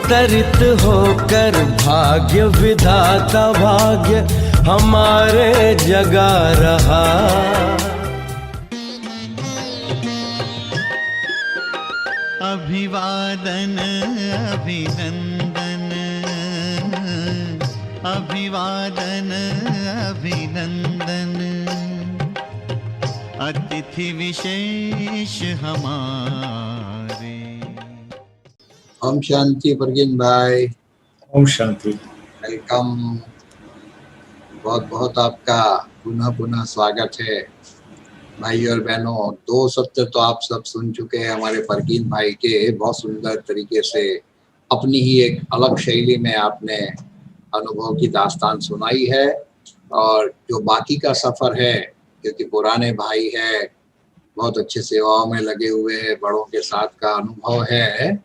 अवतरित होकर भाग्य विधाता भाग्य हमारे जगा रहा। अभिवादन अभिनंदन, अभिवादन अभिनंदन, अतिथि विशेष हमारे। ओम शांति परगीन भाई। ओम शांति। वेलकम। बहुत बहुत आपका पुनः पुनः स्वागत है भाई और बहनों। 2 सप्ताह तो आप सब सुन चुके हैं हमारे परगीन भाई के। बहुत सुंदर तरीके से अपनी ही एक अलग शैली में आपने अनुभव की दास्तान सुनाई है। और जो बाकी का सफ़र है, क्योंकि पुराने भाई है, बहुत अच्छे सेवाओं में लगे हुए हैं, बड़ों के साथ का अनुभव है,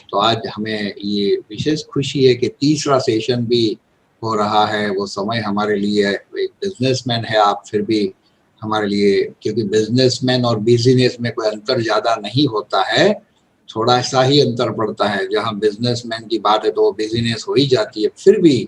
तो आज हमें ये विशेष खुशी है कि तीसरा सेशन भी हो रहा है। वो समय हमारे लिए, एक बिजनेसमैन है आप, फिर भी हमारे लिए, क्योंकि बिजनेसमैन और बिजनेस में कोई अंतर ज़्यादा नहीं होता है, थोड़ा सा ही अंतर पड़ता है। जहाँ बिजनेसमैन की बात है तो वो बिजनेस हो ही जाती है, फिर भी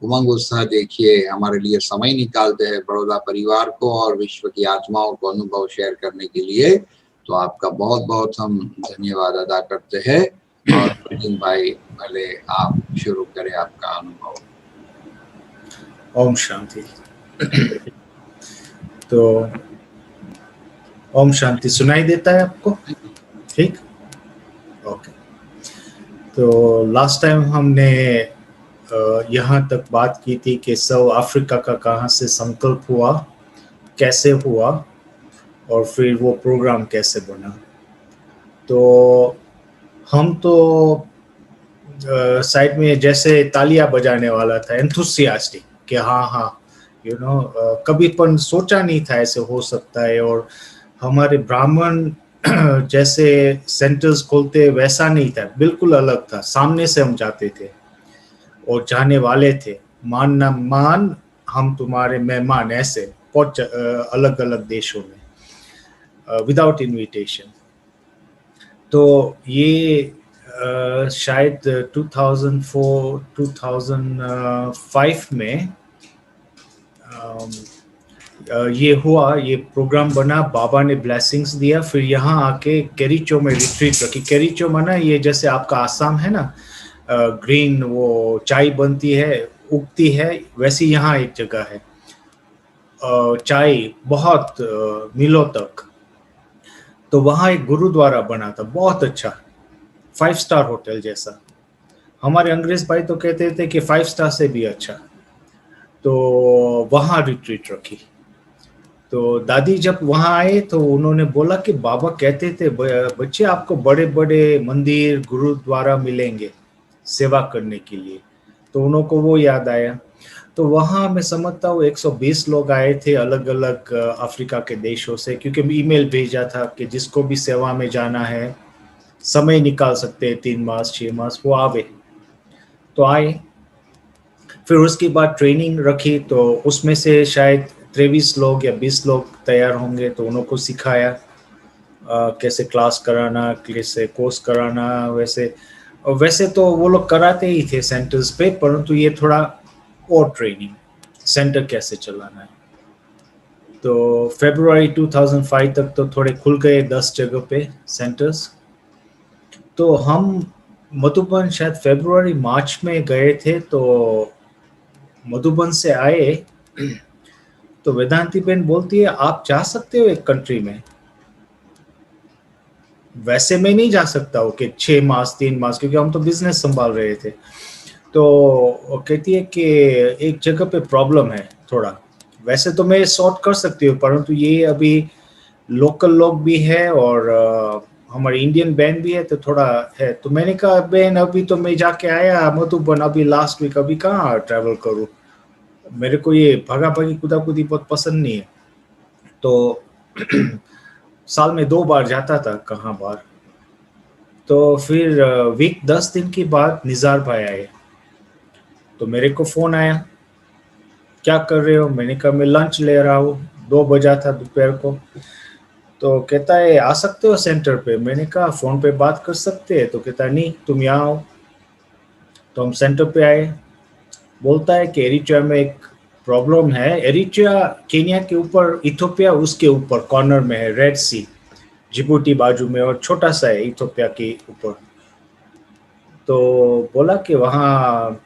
उमंग उत्साह देखिए हमारे लिए समय निकालते हैं बड़ौदा परिवार को और विश्व की आत्माओं को अनुभव शेयर करने के लिए। तो आपका बहुत बहुत हम धन्यवाद अदा करते हैं। और प्रवीण भाई, भले आप शुरू करें आपका अनुभव। ओम शांति। तो ओम शांति सुनाई देता है आपको? ठीक, ओके। तो लास्ट टाइम हमने यहाँ तक बात की थी कि साउथ अफ्रीका का कहाँ से संकल्प हुआ, कैसे हुआ, और फिर वो प्रोग्राम कैसे बना। तो हम तो साइड में जैसे तालियां बजाने वाला था, एंथुसियास्टिक कि हाँ हाँ यू नो, कभी पण सोचा नहीं था ऐसे हो सकता है। और हमारे ब्राह्मण जैसे सेंटर्स खोलते वैसा नहीं था, बिल्कुल अलग था। सामने से हम जाते थे और जाने वाले थे, मान ना मान हम तुम्हारे मेहमान, ऐसे अलग अलग देशों में विदाउट इनविटेशन। तो ये शायद 2004-2005 में ये हुआ, ये प्रोग्राम बना, बाबा ने ब्लेसिंग्स दिया। फिर यहाँ आके केरिचो में रिट्रीट रखी। केरिचो माना ये जैसे आपका आसाम है ना, ग्रीन वो चाय बनती है, उगती है, वैसी यहाँ एक जगह है, चाय बहुत मीलों तक। तो वहाँ एक गुरुद्वारा बना था, बहुत अच्छा, 5 स्टार होटल जैसा। हमारे अंग्रेज भाई तो कहते थे कि 5 स्टार से भी अच्छा। तो वहाँ रिट्रीट रखी। तो दादी जब वहाँ आए तो उन्होंने बोला कि बाबा कहते थे बच्चे आपको बड़े बड़े मंदिर गुरुद्वारा मिलेंगे सेवा करने के लिए। तो उन्हों को वो याद आया। तो वहाँ मैं समझता हूँ 120 लोग आए थे अलग अलग अफ्रीका के देशों से, क्योंकि ईमेल भेजा था कि जिसको भी सेवा में जाना है समय निकाल सकते हैं, 3 मास 6 मास, वो आवे। तो आए। फिर उसके बाद ट्रेनिंग रखी, तो उसमें से शायद 23 लोग या 20 लोग तैयार होंगे। तो उन्हों को सिखाया कैसे क्लास कराना, कैसे कोर्स कराना। वैसे तो वो लोग कराते ही थे सेंटर्स पे, परंतु ये थोड़ा और ट्रेनिंग, सेंटर कैसे चलाना है। तो फरवरी 2005 तक तो थोड़े खुल गए 10 जगह पे सेंटर्स। तो हम मधुबन शायद फरवरी मार्च में गए थे। तो मधुबन से आए तो वेदांती बहन बोलती है आप जा सकते हो एक कंट्री में, वैसे मैं नहीं जा सकता हूँ कि 6 मास 3 मास, क्योंकि हम तो बिजनेस संभाल रहे थे। तो कहती है कि एक जगह पे प्रॉब्लम है थोड़ा, वैसे तो मैं सॉर्ट कर सकती हूँ, परंतु ये अभी लोकल लोग भी है और हमारी इंडियन बहन भी है, तो थोड़ा है। तो मैंने कहा बहन अभी तो मैं जाके आया मधुबन, अभी लास्ट वीक, अभी कहाँ ट्रैवल करूँ, मेरे को ये भागा भागी कूदा कूदी बहुत पसंद नहीं है। तो साल में 2 बार जाता था, कहाँ बार। तो फिर वीक 10 दिन के बाद निज़ार भाई आए। तो मेरे को फ़ोन आया, क्या कर रहे हो? मैंने कहा मैं लंच ले रहा हूँ, 2 बजा था दोपहर को। तो कहता है आ सकते हो सेंटर पे? मैंने कहा फ़ोन पे बात कर सकते हैं। तो कहता है नहीं तुम यहाँ आओ। तो हम सेंटर पे आए, बोलता है कि एरिट्रिया में एक प्रॉब्लम है। एरिट्रिया केनिया के ऊपर, इथियोपिया उसके ऊपर कॉर्नर में है, रेड सी, जिबूटी बाजू में, और छोटा सा है इथियोपिया के ऊपर। तो बोला कि वहाँ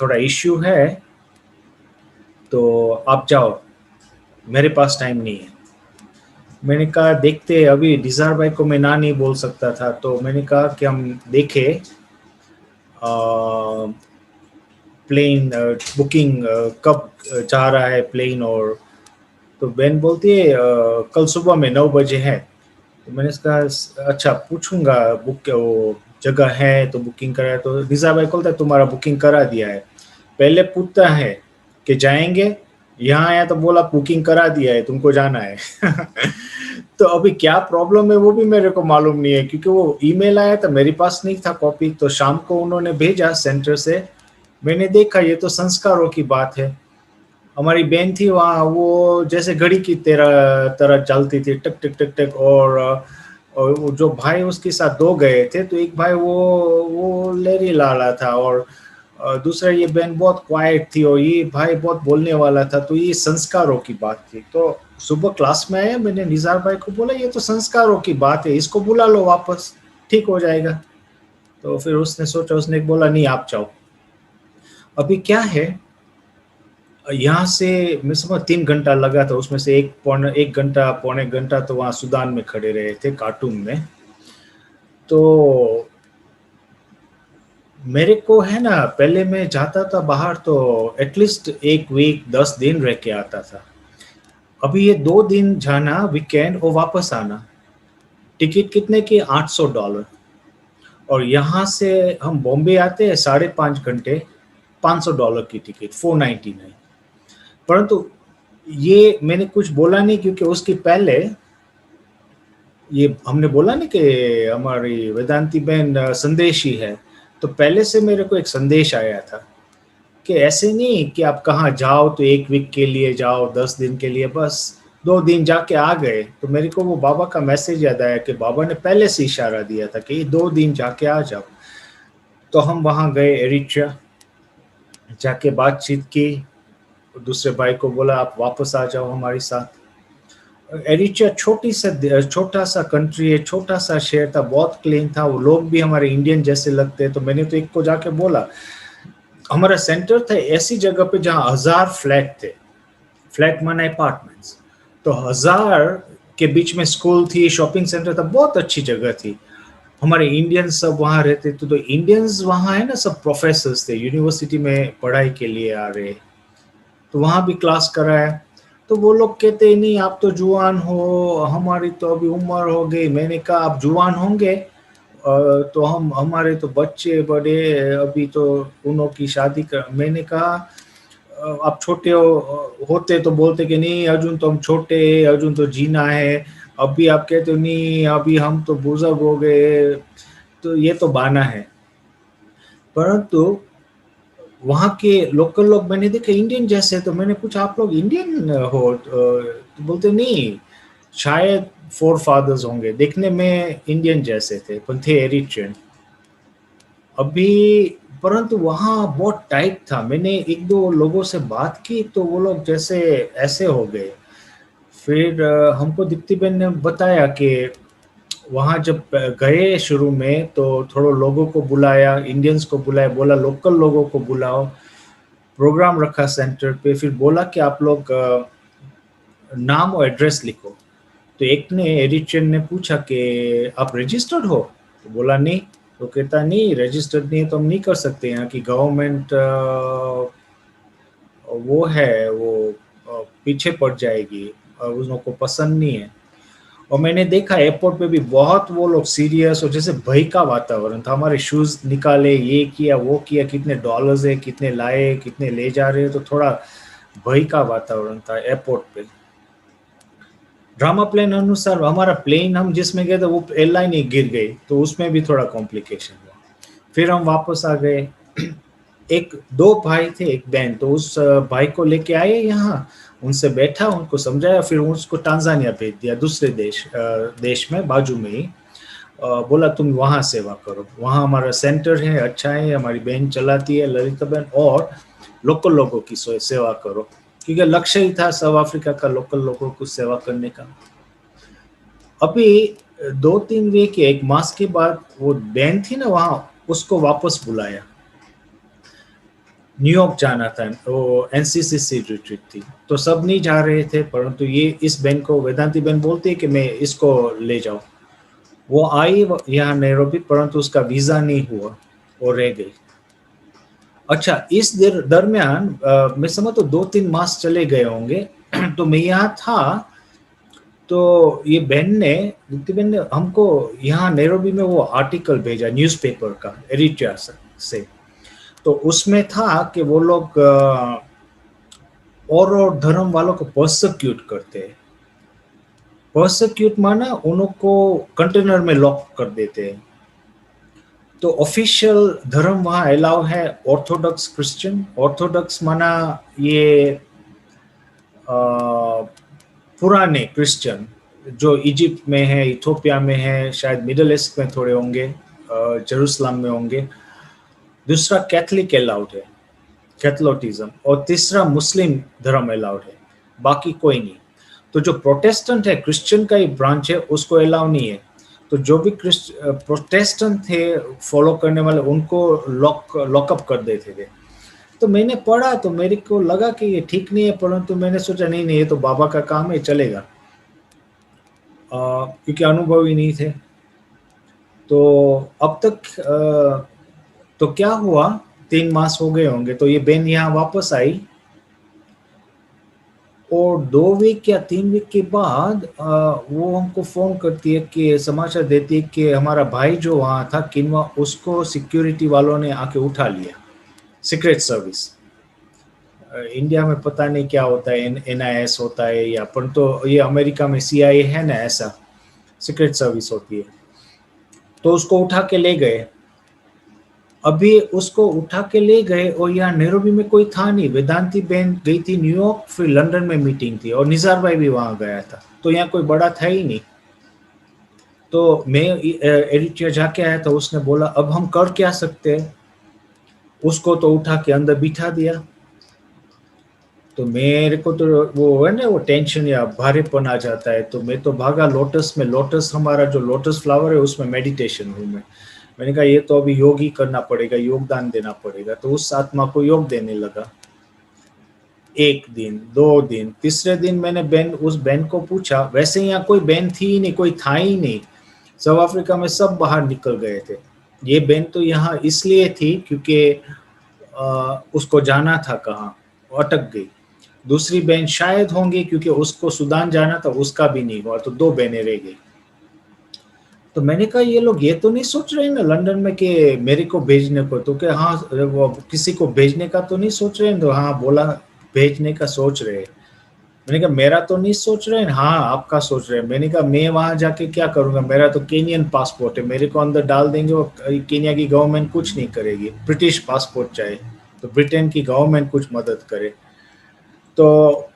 थोड़ा इश्यू है, तो आप जाओ, मेरे पास टाइम नहीं है। मैंने कहा देखते, अभी डिज़ार भाई को मैं ना नहीं बोल सकता था, तो मैंने कहा कि हम देखें प्लेन बुकिंग कब जा रहा है प्लेन। और तो बहन बोलती है कल सुबह में 9 बजे है। तो मैंने कहा अच्छा पूछूंगा, बुक वो जगह है तो बुकिंग करा है। तो डिज़ार भाई बोलता है तुम्हारा बुकिंग करा दिया है। पहले पूछता है कि जाएंगे, यहाँ आया तो बोला बुकिंग करा दिया है, तुमको जाना है। तो अभी क्या प्रॉब्लम है वो भी मेरे को मालूम नहीं है, क्योंकि वो ईमेल आया था, मेरे पास नहीं था कॉपी। तो शाम को उन्होंने भेजा सेंटर से, मैंने देखा ये तो संस्कारों की बात है। हमारी बहन थी वहाँ, वो जैसे घड़ी की तरह चलती थी, टक टक टक टक। और वो जो भाई उसके साथ 2 गए थे, तो एक भाई वो लेरी लाला था, और दूसरा ये बहन बहुत क्वाइट थी, और ये भाई बहुत बोलने वाला था। तो ये संस्कारों की बात थी। तो सुबह क्लास में आया, मैंने निज़ार भाई को बोला ये तो संस्कारों की बात है, इसको बुला लो वापस, ठीक हो जाएगा। तो फिर उसने सोचा, उसने बोला नहीं आप जाओ। अभी क्या है, यहाँ से मैं समझ 3 घंटा लगा था, उसमें से पौने घंटा तो वहाँ सूडान में खड़े रहे थे, कार्टून में। तो मेरे को है ना, पहले मैं जाता था बाहर तो एटलीस्ट 1 वीक 10 दिन रह के आता था। अभी ये 2 दिन जाना वीकेंड और वापस आना, टिकट कितने की? $800। और यहाँ से हम बॉम्बे आते हैं 5.5 घंटे, $500 की टिकट, 499। परंतु ये मैंने कुछ बोला नहीं, क्योंकि उसके पहले ये हमने बोला नहीं कि हमारी वेदांती बहन संदेशी है, तो पहले से मेरे को एक संदेश आया था कि ऐसे नहीं कि आप कहाँ जाओ तो 1 वीक के लिए जाओ, 10 दिन के लिए, बस 2 दिन जाके आ गए। तो मेरे को वो बाबा का मैसेज याद आया कि बाबा ने पहले से इशारा दिया था कि 2 दिन जाके आ जाओ। तो हम वहाँ गए एरिट्रिया, जाके बातचीत की, दूसरे भाई को बोला आप वापस आ जाओ हमारे साथ। एरिट्रिया छोटा सा कंट्री है, छोटा सा शहर था, बहुत क्लीन था, वो लोग भी हमारे इंडियन जैसे लगते। तो मैंने तो एक को जाके बोला, हमारा सेंटर था ऐसी जगह पे जहाँ 1000 फ्लैट थे, फ्लैट माने अपार्टमेंट्स। तो 1000 के बीच में स्कूल थी, शॉपिंग सेंटर था, बहुत अच्छी जगह थी। हमारे इंडियंस सब वहाँ रहते थे। तो इंडियंस वहाँ है ना, सब प्रोफेसर्स थे, यूनिवर्सिटी में पढ़ाई के लिए आ रहे, तो वहाँ भी क्लास कराया। तो वो लोग कहते नहीं आप तो जुआन हो, हमारी तो अभी उम्र हो गई। मैंने कहा आप जुआन होंगे तो हमारे तो बच्चे बड़े, अभी तो उन्हों की शादी कर। मैंने कहा आप छोटे होते तो बोलते कि नहीं अर्जुन तो हम छोटे, अर्जुन तो जीना है। अभी आप कहते हो नहीं अभी हम तो बुजुर्ग हो गए, तो ये तो बहाना है। परंतु वहाँ के लोकल लोग मैंने देखे इंडियन जैसे, तो मैंने पूछा आप लोग इंडियन हो? तो बोलते नहीं, शायद 4 फादर्स होंगे, देखने में इंडियन जैसे थे पर थे एरिट्रियन। अभी परंतु वहाँ बहुत टाइट था। मैंने 1-2 लोगों से बात की तो वो लोग जैसे ऐसे हो गए। फिर हमको दीप्ति बहन ने बताया कि वहाँ जब गए शुरू में तो थोड़ा लोगों को बुलाया, इंडियंस को बुलाया, बोला लोकल लोगों को बुलाओ, प्रोग्राम रखा सेंटर पे। फिर बोला कि आप लोग नाम और एड्रेस लिखो। तो एक ने एरिट्रियन ने पूछा कि आप रजिस्टर्ड हो? तो बोला नहीं। तो कहता नहीं रजिस्टर्ड नहीं है तो हम नहीं कर सकते, यहाँ की गवर्नमेंट वो है वो पीछे पड़ जाएगी, उनको पसंद नहीं है। और मैंने देखा एयरपोर्ट पे भी बहुत वो लोग सीरियस, और जैसे भय का वातावरण था। हमारे शूज निकाले, ये किया वो किया, कितने डॉलर्स है, कितने लाए, कितने ले जा रहे हैं, तो थोड़ा भय का वातावरण था एयरपोर्ट पे। ड्रामा प्लान अनुसार हमारा प्लेन हम जिसमें गए थे वो एयरलाइन ही गिर गई, तो उसमें भी थोड़ा कॉम्प्लिकेशन हुआ। फिर हम वापस आ गए। 2 भाई थे, एक बहन, तो उस भाई को लेके आए यहाँ, उनसे बैठा, उनको समझाया, फिर उसको टांजानिया भेज दिया, दूसरे देश में बाजू में ही। बोला तुम वहाँ सेवा करो, वहाँ हमारा सेंटर है, अच्छा है, हमारी बहन चलाती है ललिता बहन, और लोकल लोगों की सेवा करो, क्योंकि लक्ष्य ही था साउथ अफ्रीका का लोकल लोगों को सेवा करने का। अभी 2-3 वीक या 1 मास के बाद वो बहन थी ना वहाँ, उसको वापस बुलाया। न्यूयॉर्क जाना था, वो एनसीसीसी रिट्रीट थी, तो सब नहीं जा रहे थे, परंतु ये इस बहन को, वेदांती बहन बोलती है कि मैं इसको ले जाऊं। वो आई यहाँ नैरोबी, परंतु उसका वीजा नहीं हुआ और रह गई। अच्छा, इस दरमियान मैं समझ तो 2-3 मास चले गए होंगे। तो मैं यहाँ था, तो ये बहन ने हमको यहाँ नैरोबी में वो आर्टिकल भेजा न्यूज़पेपर का, एरिट्रिया से। तो उसमें था कि वो लोग और धर्म वालों को पर्सिक्यूट करते हैं। पर्सिक्यूट माना उनको कंटेनर में लॉक कर देते हैं। तो ऑफिशियल धर्म वहाँ अलाउ है ऑर्थोडॉक्स क्रिश्चियन। ऑर्थोडॉक्स माना ये पुराने क्रिश्चियन जो इजिप्ट में है, इथोपिया में है, शायद मिडल ईस्ट में थोड़े होंगे, जेरूसलम में होंगे। दूसरा कैथलिक अलाउड है, कैथोलिसिज्म, और तीसरा मुस्लिम धर्म अलाउड है, बाकी कोई नहीं। तो जो प्रोटेस्टेंट है, क्रिश्चियन का ही ब्रांच है, उसको अलाउ नहीं है। तो जो भी प्रोटेस्टेंट थे फॉलो करने वाले, उनको लॉकअप कर देते थे। तो मैंने पढ़ा तो मेरे को लगा कि ये ठीक नहीं है, परंतु मैंने सोचा नहीं ये तो बाबा का काम है, चलेगा, क्योंकि अनुभव ही नहीं थे। तो अब तक तो क्या हुआ, 3 मास हो गए होंगे, तो ये बहन यहाँ वापस आई, और 2 वीक या 3 वीक के बाद वो हमको फ़ोन करती है कि समाचार देती है कि हमारा भाई जो वहाँ था किन्वा, उसको सिक्योरिटी वालों ने आके उठा लिया, सीक्रेट सर्विस। इंडिया में पता नहीं क्या होता है, NIS होता है या, पर तो ये अमेरिका में CIA है ना, ऐसा सीक्रेट सर्विस होती है। तो उसको उठा के ले गए। अभी उसको उठा के ले गए, और यहाँ नैरोबी में कोई था नहीं। वेदांती बहन गई थी न्यूयॉर्क, फिर लंदन में मीटिंग थी, और निज़ार भाई भी वहाँ गया था, तो यहाँ कोई बड़ा था ही नहीं। तो मैं एरिट्रिया जाके आया था, उसने बोला अब हम कर क्या सकते हैं। उसको तो उठा के अंदर बिठा दिया। तो मेरे को तो वो है ना, वो टेंशन या भारेपन आ जाता है। तो मैं तो भागा लोटस में। लोटस, हमारा जो लोटस फ्लावर है, उसमें मेडिटेशन रूम है। मैंने कहा ये तो अभी योग ही करना पड़ेगा, योगदान देना पड़ेगा। तो उस आत्मा को योग देने लगा। 1 दिन, 2 दिन, तीसरे दिन मैंने उस बहन को पूछा। वैसे यहाँ कोई बहन थी ही नहीं, कोई था ही नहीं। साउथ अफ्रीका में सब बाहर निकल गए थे। ये बहन तो यहाँ इसलिए थी क्योंकि उसको जाना था कहाँ, अटक गई। दूसरी बहन शायद होंगी क्योंकि उसको सूडान जाना था, उसका भी नहीं हुआ, तो 2 बहनें रह गई। तो मैंने कहा ये लोग ये तो नहीं सोच रहे ना लंदन में कि मेरे को भेजने को, तो क्या हाँ वो किसी को भेजने का तो नहीं सोच रहे हैं? तो हाँ बोला भेजने का सोच रहे हैं। मैंने कहा मेरा तो नहीं सोच रहे हैं। हाँ आपका सोच रहे हैं। मैंने कहा मैं वहाँ जाके क्या करूँगा, मेरा तो केनियन पासपोर्ट है, मेरे को अंदर डाल देंगे और केनिया की गवर्नमेंट कुछ नहीं करेगी। ब्रिटिश पासपोर्ट चाहिए, तो ब्रिटेन की गवर्नमेंट कुछ मदद करे। तो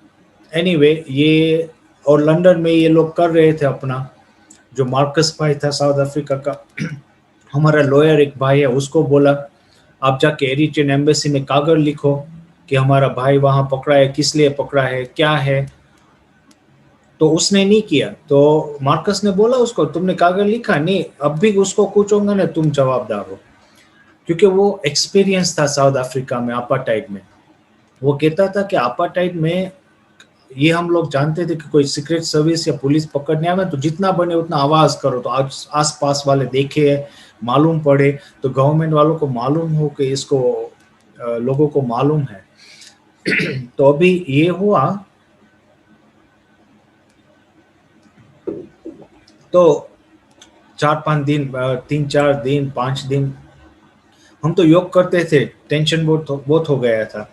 एनीवे ये, और लंदन में ये लोग कर रहे थे अपना। जो मार्कस भाई था साउथ अफ्रीका का, हमारा लॉयर एक भाई है, उसको बोला आप जाके एरिट्रियन एम्बेसी में कागज लिखो कि हमारा भाई वहाँ पकड़ा है, किस लिए पकड़ा है, क्या है। तो उसने नहीं किया। तो मार्कस ने बोला उसको तुमने कागज लिखा नहीं, अब भी उसको कुछ होगा ना, तुम जवाबदार हो। क्योंकि वो एक्सपीरियंस था साउथ अफ्रीका में अपार्टाइड में। वो कहता था कि अपार्टाइड में ये हम लोग जानते थे कि कोई सीक्रेट सर्विस या पुलिस पकड़ने आवे तो जितना बने उतना आवाज करो, तो आस पास वाले देखे, मालूम पड़े, तो गवर्नमेंट वालों को मालूम हो कि इसको लोगों को मालूम है। तो अभी ये हुआ, तो 4-5 दिन, 3-4 दिन, 5 दिन हम तो योग करते थे, टेंशन बहुत हो गया था।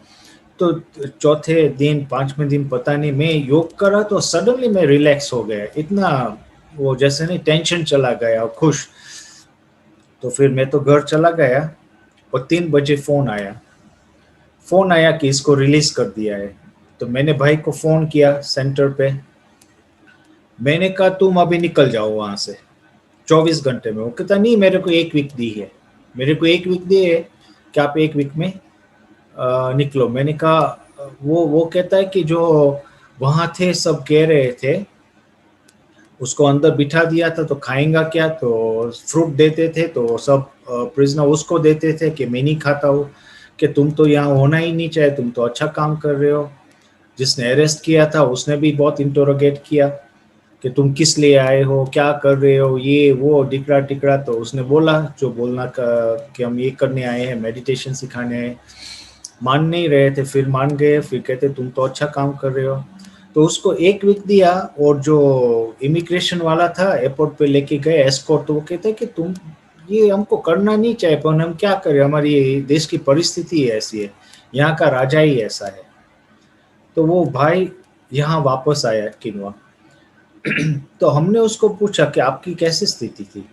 तो चौथे दिन, 5वें दिन पता नहीं, मैं योग करा तो सडनली मैं रिलैक्स हो गया, इतना वो जैसे नहीं टेंशन चला गया और खुश। तो फिर मैं तो घर चला गया, और 3 बजे फोन आया कि इसको रिलीज कर दिया है। तो मैंने भाई को फोन किया सेंटर पे, मैंने कहा तुम अभी निकल जाओ वहां से, 24 घंटे में। वो कहता नहीं मेरे को 1 वीक दी है, मेरे को 1 वीक दी है कि आप 1 वीक में निकलो। मैंने कहा वो कहता है कि जो वहाँ थे सब कह रहे थे, उसको अंदर बिठा दिया था तो खाएंगा क्या, तो फ्रूट देते थे तो सब प्रिजनर उसको देते थे कि मैं नहीं खाता हूँ, कि तुम तो यहाँ होना ही नहीं चाहिए, तुम तो अच्छा काम कर रहे हो। जिसने अरेस्ट किया था उसने भी बहुत इंटरोगेट किया कि तुम किस लिए आए हो, क्या कर रहे हो, ये वो टिकड़ा टिकड़ा। तो उसने बोला जो बोलना कि हम ये करने आए हैं, मेडिटेशन सिखाने आए। मान नहीं रहे थे, फिर मान गए, फिर कहते तुम तो अच्छा काम कर रहे हो। तो उसको 1 वीक दिया, और जो इमिग्रेशन वाला था एयरपोर्ट पे लेके गए एस्कॉर्ट, तो वो कहते कि तुम ये हमको करना नहीं चाहिए, पर हम क्या करें, हमारी देश की परिस्थिति ऐसी है, यहाँ का राजा ही ऐसा है। तो वो भाई यहाँ वापस आया किनवा। तो हमने उसको पूछा कि आपकी कैसी स्थिति थी।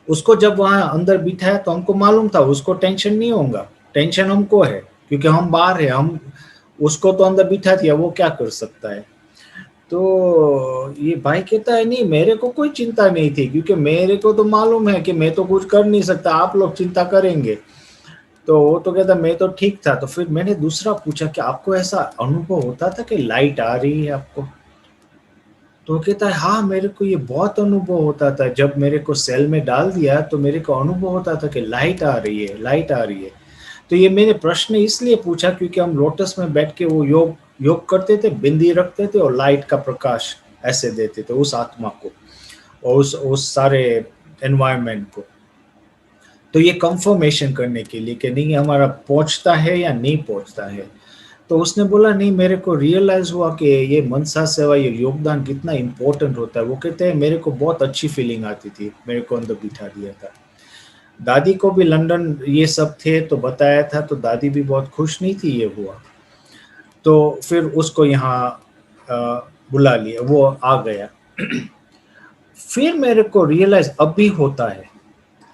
उसको जब वहाँ अंदर बिठाया तो हमको मालूम था उसको टेंशन नहीं होगा, टेंशन हमको है क्योंकि हम बाहर है। हम उसको तो अंदर बिठा दिया, वो क्या कर सकता है। तो ये भाई कहता है नहीं मेरे को कोई चिंता नहीं थी, क्योंकि मेरे को तो मालूम है कि मैं तो कुछ कर नहीं सकता, आप लोग चिंता करेंगे। तो वो तो कहता मैं तो ठीक था। तो फिर मैंने दूसरा पूछा कि आपको ऐसा अनुभव होता था कि लाइट आ रही है आपको। तो कहता है हाँ मेरे को ये बहुत अनुभव होता था, जब मेरे को सेल में डाल दिया तो मेरे को अनुभव होता था कि लाइट आ रही है, लाइट आ रही है। तो ये मैंने प्रश्न इसलिए पूछा क्योंकि हम लोटस में बैठ के वो योग करते थे, बिंदी रखते थे और लाइट का प्रकाश ऐसे देते थे उस आत्मा को और उस सारे एनवायरनमेंट को। तो ये कंफर्मेशन करने के लिए कि नहीं हमारा पहुंचता है या नहीं पहुंचता है। तो उसने बोला नहीं मेरे को रियलाइज हुआ कि ये मनसा सेवा, ये योगदान कितना इम्पोर्टेंट होता है। वो कहते हैं मेरे को बहुत अच्छी फीलिंग आती थी, मेरे को अंदर बिठा दिया था। दादी को भी लंदन ये सब थे तो बताया था, तो दादी भी बहुत खुश नहीं थी ये हुआ। तो फिर उसको यहाँ बुला लिया, वो आ गया। फिर मेरे को रियलाइज अभी होता है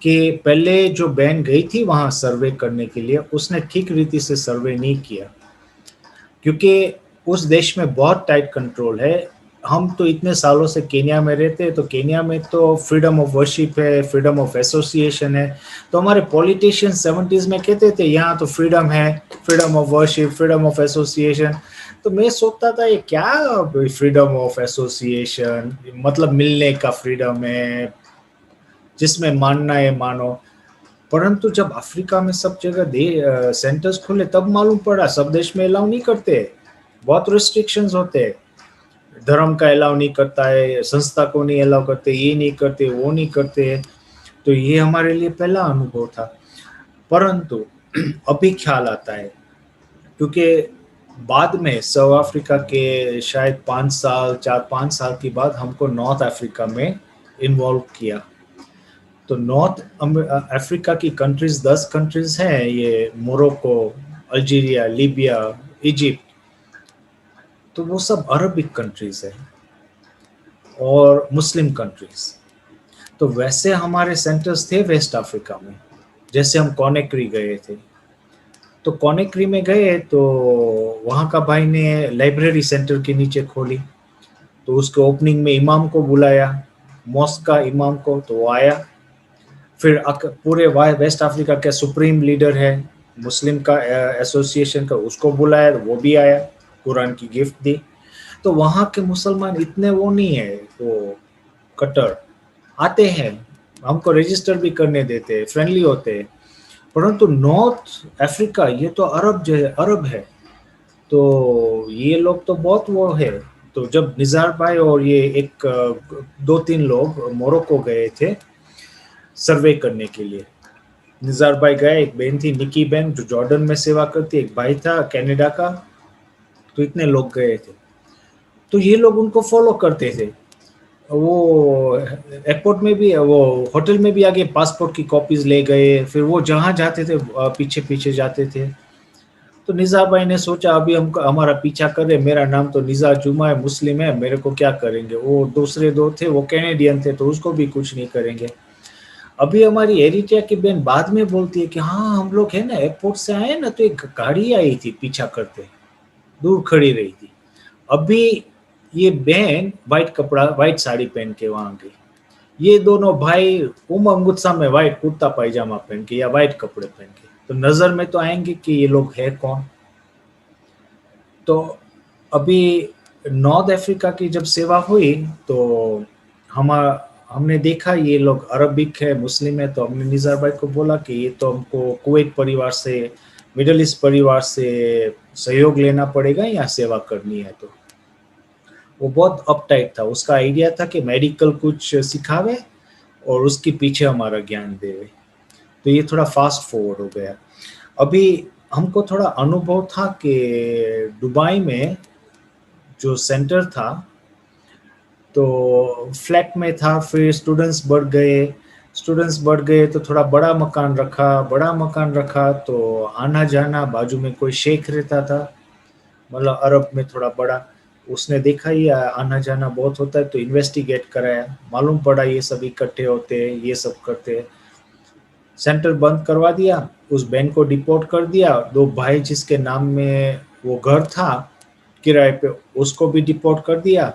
कि पहले जो बहन गई थी वहाँ सर्वे करने के लिए, उसने ठीक रीति से सर्वे नहीं किया, क्योंकि उस देश में बहुत टाइट कंट्रोल है। हम तो इतने सालों से केन्या में रहते हैं, तो केन्या में तो फ्रीडम ऑफ वर्शिप है, फ्रीडम ऑफ एसोसिएशन है। तो हमारे पॉलिटिशियन 70s में कहते थे यहाँ तो फ्रीडम है, freedom of worship, freedom of association. तो मैं सोचता था ये क्या फ्रीडम ऑफ एसोसिएशन, मतलब मिलने का फ्रीडम है, जिसमें मानना है मानो। परंतु जब अफ्रीका में सब जगह सेंटर्स खुले तब मालूम पड़ा सब देश में अलाउ नहीं करते, बहुत रिस्ट्रिक्शंस होते हैं। धर्म का अलाउ नहीं करता है, संस्था को नहीं अलाउ करते, ये नहीं करते, वो नहीं करते। तो ये हमारे लिए पहला अनुभव था। परंतु अभी ख्याल आता है, क्योंकि बाद में साउथ अफ्रीका के शायद 4-5 साल के बाद हमको नॉर्थ अफ्रीका में इन्वॉल्व किया। तो नॉर्थ अफ्रीका की कंट्रीज 10 कंट्रीज हैं, ये मोरक्को, अल्जीरिया, लीबिया, इजिप्ट, तो वो सब अरबिक कंट्रीज है और मुस्लिम कंट्रीज। तो वैसे हमारे सेंटर्स थे वेस्ट अफ्रीका में। जैसे हम कॉनेक्री गए थे, तो कॉनेक्री में गए तो वहाँ का भाई ने लाइब्रेरी सेंटर के नीचे खोली, तो उसके ओपनिंग में इमाम को बुलाया, मॉस्क का इमाम को, तो वो आया। फिर पूरे वेस्ट अफ्रीका के सुप्रीम लीडर है मुस्लिम का एसोसिएशन का, उसको बुलाया, तो वो भी आया, कुरान की गिफ्ट दी। तो वहाँ के मुसलमान इतने वो नहीं है, वो कट्टर आते हैं, हमको रजिस्टर भी करने देते हैं, फ्रेंडली होते हैं। परंतु नॉर्थ अफ्रीका ये तो अरब है, तो ये लोग तो बहुत वो है। तो जब निज़ार भाई और ये एक 2-3 लोग मोरक्को गए थे सर्वे करने के लिए, निज़ार भाई गए, एक बहन थी निकी बहन जो जॉर्डन में सेवा करती, एक भाई था कनाडा का, तो इतने लोग गए थे। तो ये लोग उनको फॉलो करते थे, वो एयरपोर्ट में भी, वो होटल में भी आगे पासपोर्ट की कॉपीज ले गए, फिर वो जहाँ जाते थे पीछे पीछे जाते थे। तो निज़ार भाई ने सोचा अभी हमको हमारा पीछा करे, मेरा नाम तो निज़ार जुमा है, मुस्लिम है, मेरे को क्या करेंगे। वो दूसरे 2 थे वो कैनेडियन थे, तो उसको भी कुछ नहीं करेंगे। अभी हमारी एरिटिया की बहन बाद में बोलती है कि हाँ हम लोग है ना एयरपोर्ट से आए ना, तो एक गाड़ी आई थी पीछा करते, दूर खड़ी रही थी। अभी ये बहन वाइट साड़ी पहन के वहां गई, ये दोनों भाई उमंग उत्साह में व्हाइट कुर्ता पायजामा पहन के या व्हाइट कपड़े पहन के, तो नजर में तो आएंगे कि ये लोग है कौन। तो अभी नॉर्थ अफ्रीका की जब सेवा हुई तो हमने देखा ये लोग अरबिक है, मुस्लिम है, तो हमने निज़ार भाई को बोला कि ये तो हमको कुवैत परिवार से, मिडल ईस्ट परिवार से सहयोग लेना पड़ेगा या सेवा करनी है। तो वो बहुत अपटाइट था, उसका आइडिया था कि मेडिकल कुछ सिखावे और उसके पीछे हमारा ज्ञान देवे। तो ये थोड़ा फास्ट फॉरवर्ड हो गया। अभी हमको थोड़ा अनुभव था कि दुबई में जो सेंटर था तो फ्लैट में था, फिर स्टूडेंट्स बढ़ गए तो थोड़ा बड़ा मकान रखा तो आना जाना, बाजू में कोई शेख रहता था, मतलब अरब में थोड़ा बड़ा, उसने देखा ये आना जाना बहुत होता है तो इन्वेस्टिगेट कराया, मालूम पड़ा ये सब इकट्ठे होते हैं, ये सब करते हैं। सेंटर बंद करवा दिया, उस बहन को डिपोर्ट कर दिया, 2 भाई जिसके नाम में वो घर था किराए पे उसको भी डिपोर्ट कर दिया।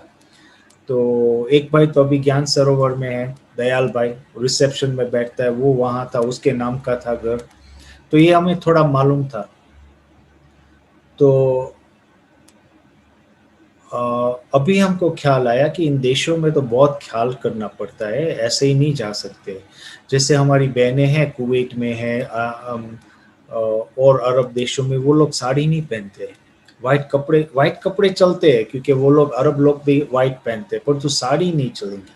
तो एक भाई तो अभी ज्ञान सरोवर में है, दयाल भाई रिसेप्शन में बैठता है, वो वहाँ था, उसके नाम का था घर। तो ये हमें थोड़ा मालूम था। तो अभी हमको ख्याल आया कि इन देशों में तो बहुत ख्याल करना पड़ता है, ऐसे ही नहीं जा सकते। जैसे हमारी बहनें हैं कुवैत में है और अरब देशों में, वो लोग साड़ी नहीं पहनते, वाइट कपड़े चलते हैं क्योंकि वो लोग अरब लोग भी वाइट पहनते हैं, परंतु साड़ी नहीं चलेंगी।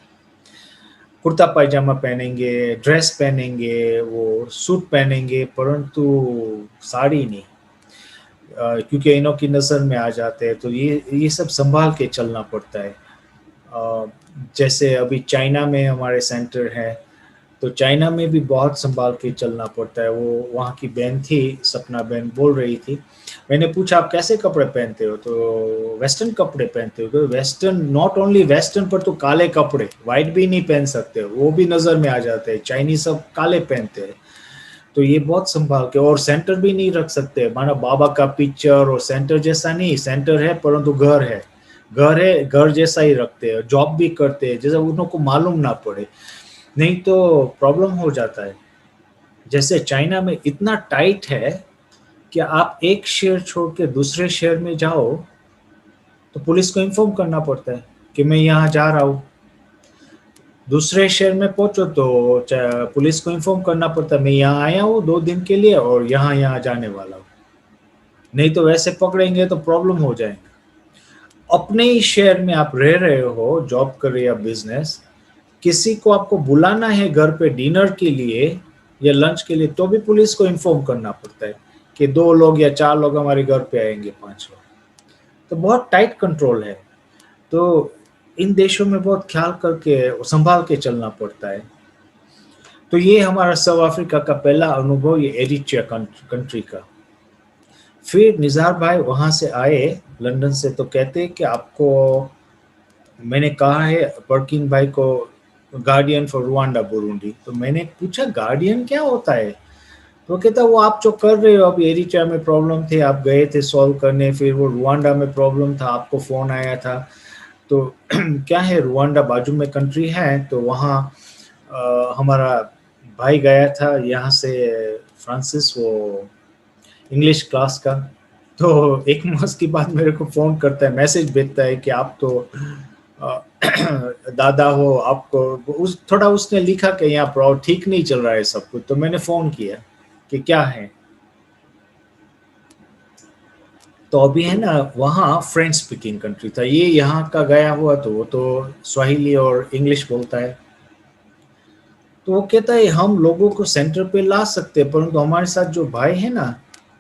कुर्ता पायजामा पहनेंगे, ड्रेस पहनेंगे, वो सूट पहनेंगे, परंतु साड़ी नहीं, क्योंकि इनों की नज़र में आ जाते हैं। तो ये सब संभाल के चलना पड़ता है। जैसे अभी चाइना में हमारे सेंटर है, तो चाइना में भी बहुत संभाल के चलना पड़ता है। वो वहाँ की बहन थी, सपना बहन बोल रही थी, मैंने पूछा आप कैसे कपड़े पहनते हो, तो वेस्टर्न कपड़े पहनते हो। तो वेस्टर्न, नॉट ओनली वेस्टर्न पर तो काले कपड़े, वाइट भी नहीं पहन सकते, वो भी नज़र में आ जाते हैं, चाइनीज सब काले पहनते हैं। तो ये बहुत संभाल के, और सेंटर भी नहीं रख सकते, माना बाबा का पिक्चर और सेंटर जैसा नहीं, सेंटर है परंतु घर जैसा ही रखते हैं, जॉब भी करते हैं जैसे उनको मालूम ना पड़े, नहीं तो प्रॉब्लम हो जाता है। जैसे चाइना में इतना टाइट है कि आप एक शहर छोड़ के दूसरे शहर में जाओ तो पुलिस को इन्फॉर्म करना पड़ता है कि मैं यहाँ जा रहा हूँ। दूसरे शहर में पहुंचो तो पुलिस को इन्फॉर्म करना पड़ता है मैं यहाँ आया हूँ 2 दिन के लिए और यहाँ जाने वाला हूँ, नहीं तो वैसे पकड़ेंगे तो प्रॉब्लम हो जाएगा। अपने ही शहर में आप रह रहे हो, जॉब कर रहे हो, बिजनेस, किसी को आपको बुलाना है घर पे डिनर के लिए या लंच के लिए, तो भी पुलिस को इन्फॉर्म करना पड़ता है कि 2 लोग या 4 लोग हमारे घर पे आएंगे, 5 लोग। तो बहुत टाइट कंट्रोल है। तो इन देशों में बहुत ख्याल करके संभाल के चलना पड़ता है। तो ये हमारा साउथ अफ्रीका का पहला अनुभव, ये एरिट्रिया कंट्री का। फिर निज़ार भाई वहाँ से आए लंदन से, तो कहते कि आपको, मैंने कहा है परकीन भाई को, गार्डियन फॉर रुवांडा बुरुंडी। तो मैंने पूछा गार्डियन क्या होता है, तो कहता वो आप जो कर रहे हो, अभी एरिट्रिया में प्रॉब्लम थे, आप गए थे सॉल्व करने, फिर वो रुवांडा में प्रॉब्लम था, आपको फ़ोन आया था। तो क्या है, रुवांडा बाजू में कंट्री है, तो वहाँ हमारा भाई गया था यहाँ से, फ्रांसिस, वो इंग्लिश क्लास का। तो एक मास की बाद मेरे को फ़ोन करता है, मैसेज भेजता है कि आप तो दादा हो, आपको थोड़ा उसने लिखा कि यहाँ ठीक नहीं चल रहा है सब कुछ। तो मैंने फ़ोन किया कि क्या है, तो अभी है ना वहाँ फ्रेंच स्पीकिंग कंट्री था, ये यहाँ का गया हुआ, तो वो तो स्वाहिली और इंग्लिश बोलता है। तो वो कहता है हम लोगों को सेंटर पे ला सकते हैं, परंतु हमारे साथ जो भाई है ना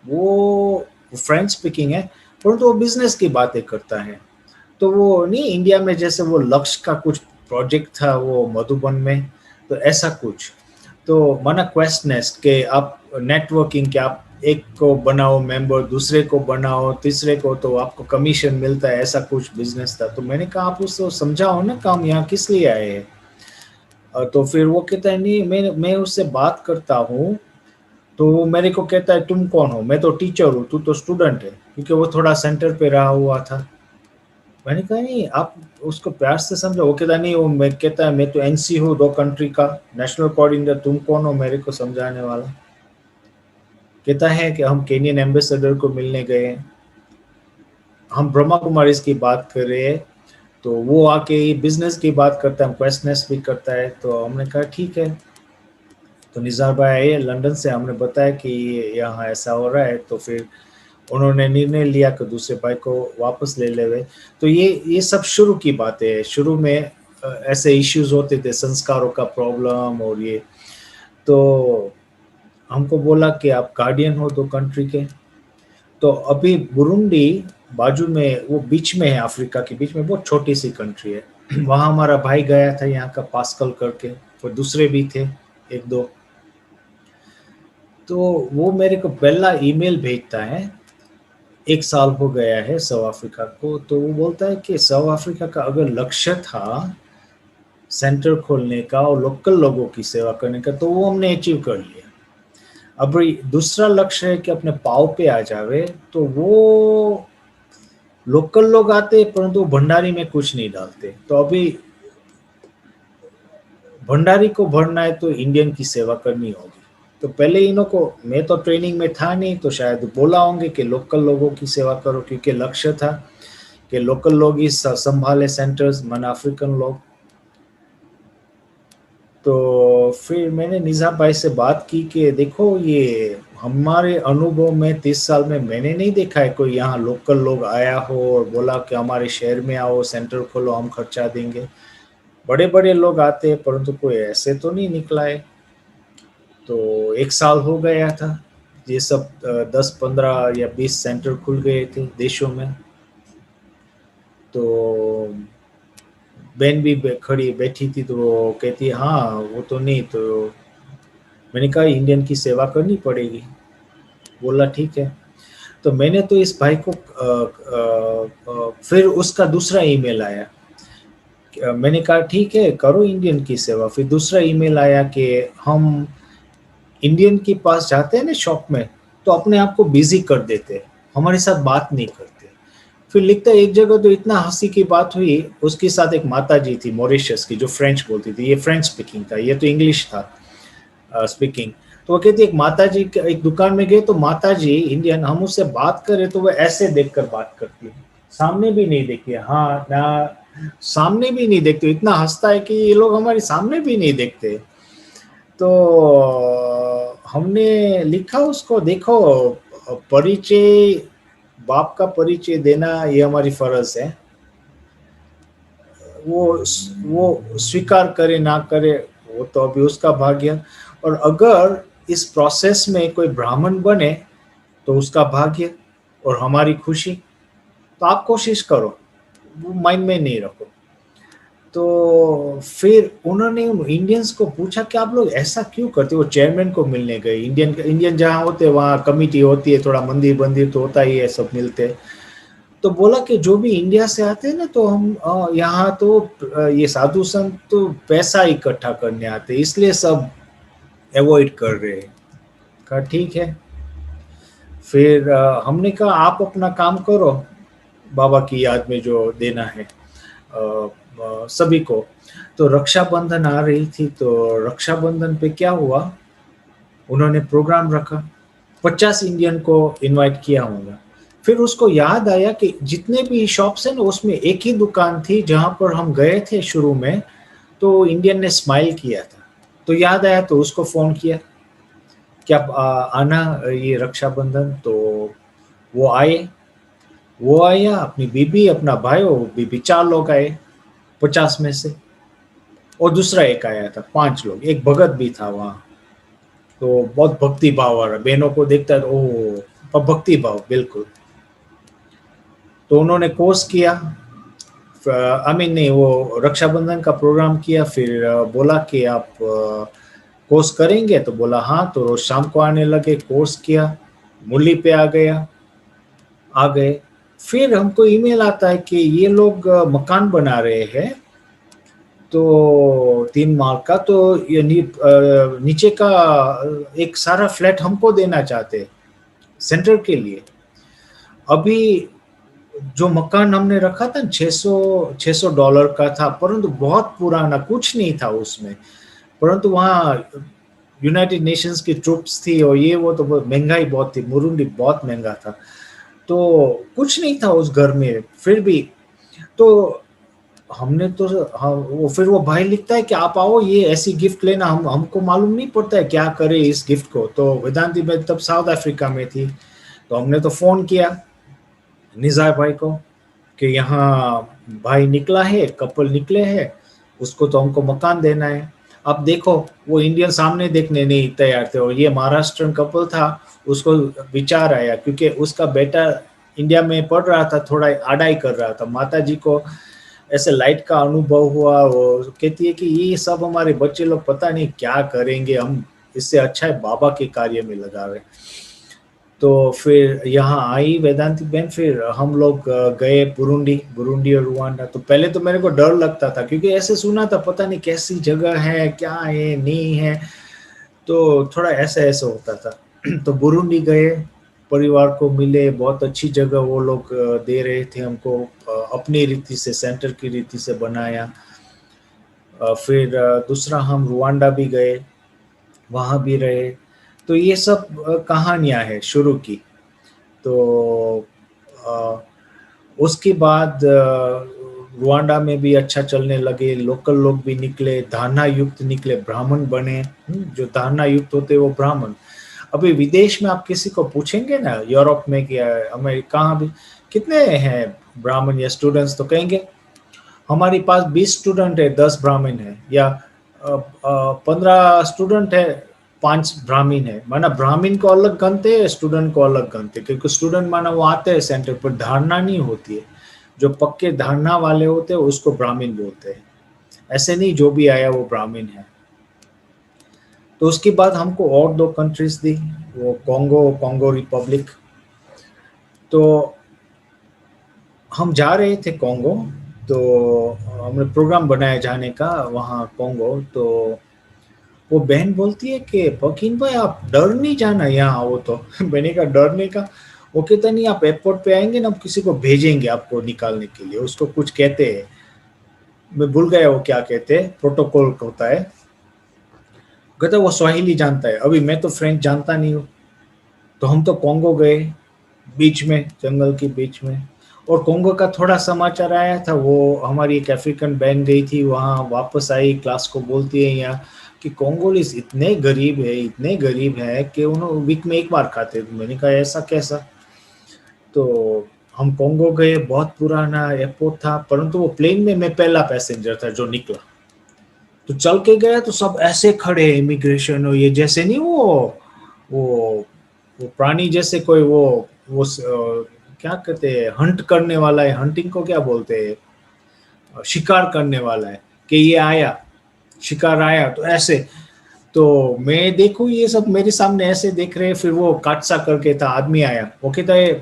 वो फ्रेंच स्पीकिंग है, परंतु वो बिजनेस की बातें करता है। तो वो नहीं, इंडिया में जैसे वो लक्ष्य का कुछ प्रोजेक्ट था वो मधुबन में, तो ऐसा कुछ, तो माना क्वेश्चनेस के आप नेटवर्किंग के, आप एक को बनाओ मेंबर, दूसरे को बनाओ, तीसरे को, तो आपको कमीशन मिलता है, ऐसा कुछ बिजनेस था। तो मैंने कहा आप उसको समझाओ ना, काम यहाँ किस लिए आए हैं। तो फिर वो कहता है नहीं, मैं उससे बात करता हूँ, तो वो मेरे को कहता है तुम कौन हो, मैं तो टीचर हूँ, तू तो स्टूडेंट है, क्योंकि वो थोड़ा सेंटर पे रहा हुआ था। मैंने कहा नहीं, आप उसको प्यार से समझो। वो कहता नहीं, वो मैं कहता है मैं तो एनसी हूँ 2 कंट्री का नेशनल कोऑर्डिनेटर, तुम कौन हो मेरे को समझाने वाला। कहता है कि हम केनियन एम्बेसडर को मिलने गए, हम ब्रह्मा कुमारी की बात कर रहे हैं, तो वो आके बिजनेस की बात करता है, क्वेश्चनेस भी करता है। तो हमने कहा ठीक है। तो निज़ार भाई आए लंदन से, हमने बताया कि यहाँ ऐसा हो रहा है, तो फिर उन्होंने निर्णय लिया कि दूसरे भाई को वापस ले ले। तो ये सब शुरू की बातें है। शुरू में ऐसे इश्यूज होते थे, संस्कारों का प्रॉब्लम और ये। तो हमको बोला कि आप गार्डियन हो 2 कंट्री के। तो अभी बुरुंडी बाजू में, वो बीच में है, अफ्रीका के बीच में, बहुत छोटी सी कंट्री है। वहाँ हमारा भाई गया था, यहाँ का पास्कल करके, और दूसरे भी थे 1-2। तो वो मेरे को पहला ईमेल भेजता है, 1 साल हो गया है साउथ अफ्रीका को। तो वो बोलता है कि साउथ अफ्रीका का अगर लक्ष्य था सेंटर खोलने का और लोकल लोगों की सेवा करने का, तो वो हमने अचीव कर लिया। अब दूसरा लक्ष्य है कि अपने पाँव पे आ जावे, तो वो लोकल लोग आते परंतु भंडारी में कुछ नहीं डालते। तो अभी भंडारी को भरना है तो इंडियन की सेवा करनी होगी। तो पहले इन्हों को, मैं तो ट्रेनिंग में था नहीं, तो शायद बोला होंगे कि लोकल लोगों की सेवा करो, क्योंकि लक्ष्य था कि लोकल लोग ही संभाले सेंटर्स, मन अफ्रीकन लोग। तो फिर मैंने निज़ा भाई से बात की कि देखो, ये हमारे अनुभव में 30 साल में मैंने नहीं देखा है कोई यहाँ लोकल लोग आया हो और बोला कि हमारे शहर में आओ, सेंटर खोलो, हम खर्चा देंगे। बड़े बड़े लोग आते हैं परंतु कोई ऐसे तो नहीं निकला है। तो 1 साल हो गया था, ये सब 10-15 या 20 सेंटर खुल गए थे देशों में। तो बहन भी खड़ी बैठी थी, तो वो कहती हाँ वो तो नहीं। तो मैंने कहा इंडियन की सेवा करनी पड़ेगी। बोला ठीक है। तो मैंने तो इस भाई को फिर उसका दूसरा ईमेल आया, मैंने कहा ठीक है करो इंडियन की सेवा। फिर दूसरा ईमेल आया कि हम इंडियन के पास जाते हैं ना शॉप में, तो अपने आप को बिजी कर देते हैं, हमारे साथ बात नहीं करते। फिर लिखता है एक जगह तो इतना हंसी की बात हुई, उसके साथ एक माता जी थी मॉरिशस की जो फ्रेंच बोलती थी, ये फ्रेंच स्पीकिंग था, ये तो इंग्लिश था स्पीकिंग। तो वो कहती एक माता जी एक दुकान में गए, तो माता जी इंडियन, हम उससे बात करें तो वो ऐसे देखकर बात करती है, सामने भी नहीं देखती है, हाँ ना सामने भी नहीं देखते। इतना हंसता है कि ये लोग हमारे सामने भी नहीं देखते। तो हमने लिखा उसको, देखो परिचय, बाप का परिचय देना ये हमारी फर्ज है, वो स्वीकार करे ना करे वो तो अभी उसका भाग्य। और अगर इस प्रोसेस में कोई ब्राह्मण बने तो उसका भाग्य और हमारी खुशी। तो आप कोशिश करो, वो माइंड में नहीं रखो। तो फिर उन्होंने इंडियंस को पूछा कि आप लोग ऐसा क्यों करते हो। चेयरमैन को मिलने गए, इंडियन जहाँ होते हैं वहाँ कमिटी होती है, थोड़ा मंदिर तो होता ही है, सब मिलते। तो बोला कि जो भी इंडिया से आते हैं ना, तो हम यहाँ तो ये साधु संत तो पैसा इकट्ठा करने आते, इसलिए सब अवॉइड कर रहे हैं। कहा ठीक है। फिर हमने कहा आप अपना काम करो, बाबा की याद में जो देना है सभी को। तो रक्षाबंधन आ रही थी, तो रक्षाबंधन पे क्या हुआ, उन्होंने प्रोग्राम रखा, 50 इंडियन को इनवाइट किया होगा। फिर उसको याद आया कि जितने भी शॉप्स हैं ना, उसमें एक ही दुकान थी जहां पर हम गए थे शुरू में, तो इंडियन ने स्माइल किया था। तो याद आया, तो उसको फोन किया कि आप आना ये रक्षाबंधन। तो वो आया, अपनी बीबी, अपना भाई, वो बीबी, 4 लोग आए 50 में से। और दूसरा एक आया था, 5 लोग, एक भगत भी था वहाँ। तो बहुत भक्ति भाव आ रहा, बहनों को देखता है ओह भक्ति भाव बिल्कुल। तो उन्होंने कोर्स किया, नहीं, वो रक्षाबंधन का प्रोग्राम किया। फिर बोला कि आप कोर्स करेंगे, तो बोला हाँ। तो रोज शाम को आने लगे, कोर्स किया, मुरली पे आ गए। फिर हमको ईमेल आता है कि ये लोग मकान बना रहे हैं, तो 3 माल का, तो ये नीचे का एक सारा फ्लैट हमको देना चाहते हैं सेंटर के लिए। अभी जो मकान हमने रखा था 600 का था, परंतु बहुत पुराना, कुछ नहीं था उसमें। परंतु वहाँ यूनाइटेड नेशंस की ट्रूप्स थी और ये वो, तो महंगाई बहुत थी, मुरुंडी बहुत महंगा था, तो कुछ नहीं था उस घर में। फिर भी तो हमने तो वो फिर वो भाई लिखता है कि आप आओ, ये ऐसी गिफ्ट लेना, हमको मालूम नहीं पड़ता है क्या करे इस गिफ्ट को। तो वेदांती में तब साउथ अफ्रीका में थी, तो हमने तो फोन किया निज़ार भाई को कि यहाँ भाई निकला है, कपल निकले हैं, उसको तो हमको मकान देना है। अब देखो वो इंडियन सामने देखने नहीं तैयार थे, और ये महाराष्ट्रन कपल था, उसको विचार आया क्योंकि उसका बेटा इंडिया में पढ़ रहा था, थोड़ा आड़ाई कर रहा था। माता जी को ऐसे लाइट का अनुभव हुआ, वो कहती है कि ये सब हमारे बच्चे लोग पता नहीं क्या करेंगे, हम इससे अच्छा है बाबा के कार्य में लगावे। तो फिर यहाँ आई वेदांती बहन, फिर हम लोग गए बुरुंडी और रुवांडा। तो पहले तो मेरे को डर लगता था क्योंकि ऐसे सुना था, पता नहीं कैसी जगह है, क्या है नहीं है, तो थोड़ा ऐसा ऐसा होता था। तो बुरुंडी गए, परिवार को मिले, बहुत अच्छी जगह वो लोग दे रहे थे हमको, अपनी रीति से, सेंटर की रीति से बनाया। फिर दूसरा हम रुवांडा भी गए, वहाँ भी रहे। तो ये सब कहानियां हैं शुरू की। तो उसके बाद रुवांडा में भी अच्छा चलने लगे, लोकल लोग भी निकले, धारणा युक्त निकले, ब्राह्मण बने। जो धारणा युक्त होते वो ब्राह्मण। अभी विदेश में आप किसी को पूछेंगे ना, यूरोप में क्या अमेरिका, कहाँ भी कितने हैं ब्राह्मण या स्टूडेंट्स, तो कहेंगे हमारे पास 20 स्टूडेंट है, 10 ब्राह्मण है, या 15 स्टूडेंट है, 5 ब्राह्मण है। माना ब्राह्मण को अलग गनते हैं, स्टूडेंट को अलग गनते हैं, क्योंकि स्टूडेंट माना वो आते हैं सेंटर पर, धारणा नहीं होती है। जो पक्के धारणा वाले होते हैं उसको ब्राह्मण बोलते हैं, ऐसे नहीं जो भी आया वो ब्राह्मण है। तो उसके बाद हमको और 2 कंट्रीज दी, वो कॉन्गो रिपब्लिक। तो हम जा रहे थे कॉन्गो, तो हमने प्रोग्राम बनाया जाने का वहाँ कॉन्गो। तो वो बहन बोलती है कि फकीन भाई आप डर नहीं जाना यहाँ आओ। तो मैंने कहा डरने का? वो कहता नहीं, आप एयरपोर्ट पे आएंगे ना, हम किसी को भेजेंगे आपको निकालने के लिए, उसको कुछ कहते हैं, मैं भूल गया वो क्या कहते हैं, प्रोटोकॉल होता है। कहता वो स्वाहिली जानता है, अभी मैं तो फ्रेंच जानता नहीं हूँ। तो हम तो कॉन्गो गए, बीच में, जंगल के बीच में, और कॉन्गो का थोड़ा समाचार आया था। वो हमारी एक अफ्रीकन बहन गई थी वहाँ, वापस आई, क्लास को बोलती है यहाँ कि कोंगोलीज इतने गरीब है कि उन्होंने वीक में 1 बार खाते। मैंने कहा ऐसा कैसा? तो हम कॉन्गो गए, बहुत पुराना एयरपोर्ट था, परंतु वो प्लेन में मैं पहला पैसेंजर था जो निकला। तो चल के गया तो सब ऐसे खड़े, इमिग्रेशन और ये जैसे नहीं वो प्राणी जैसे कोई वो क्या कहते हैं, हंट करने वाला है, हंटिंग को क्या बोलते हैं, शिकार करने वाला है, कि ये आया, शिकार आया, तो ऐसे। तो मैं देखूं ये सब मेरे सामने ऐसे देख रहे हैं। फिर वो काटसा करके था, आदमी आया, वो कहता है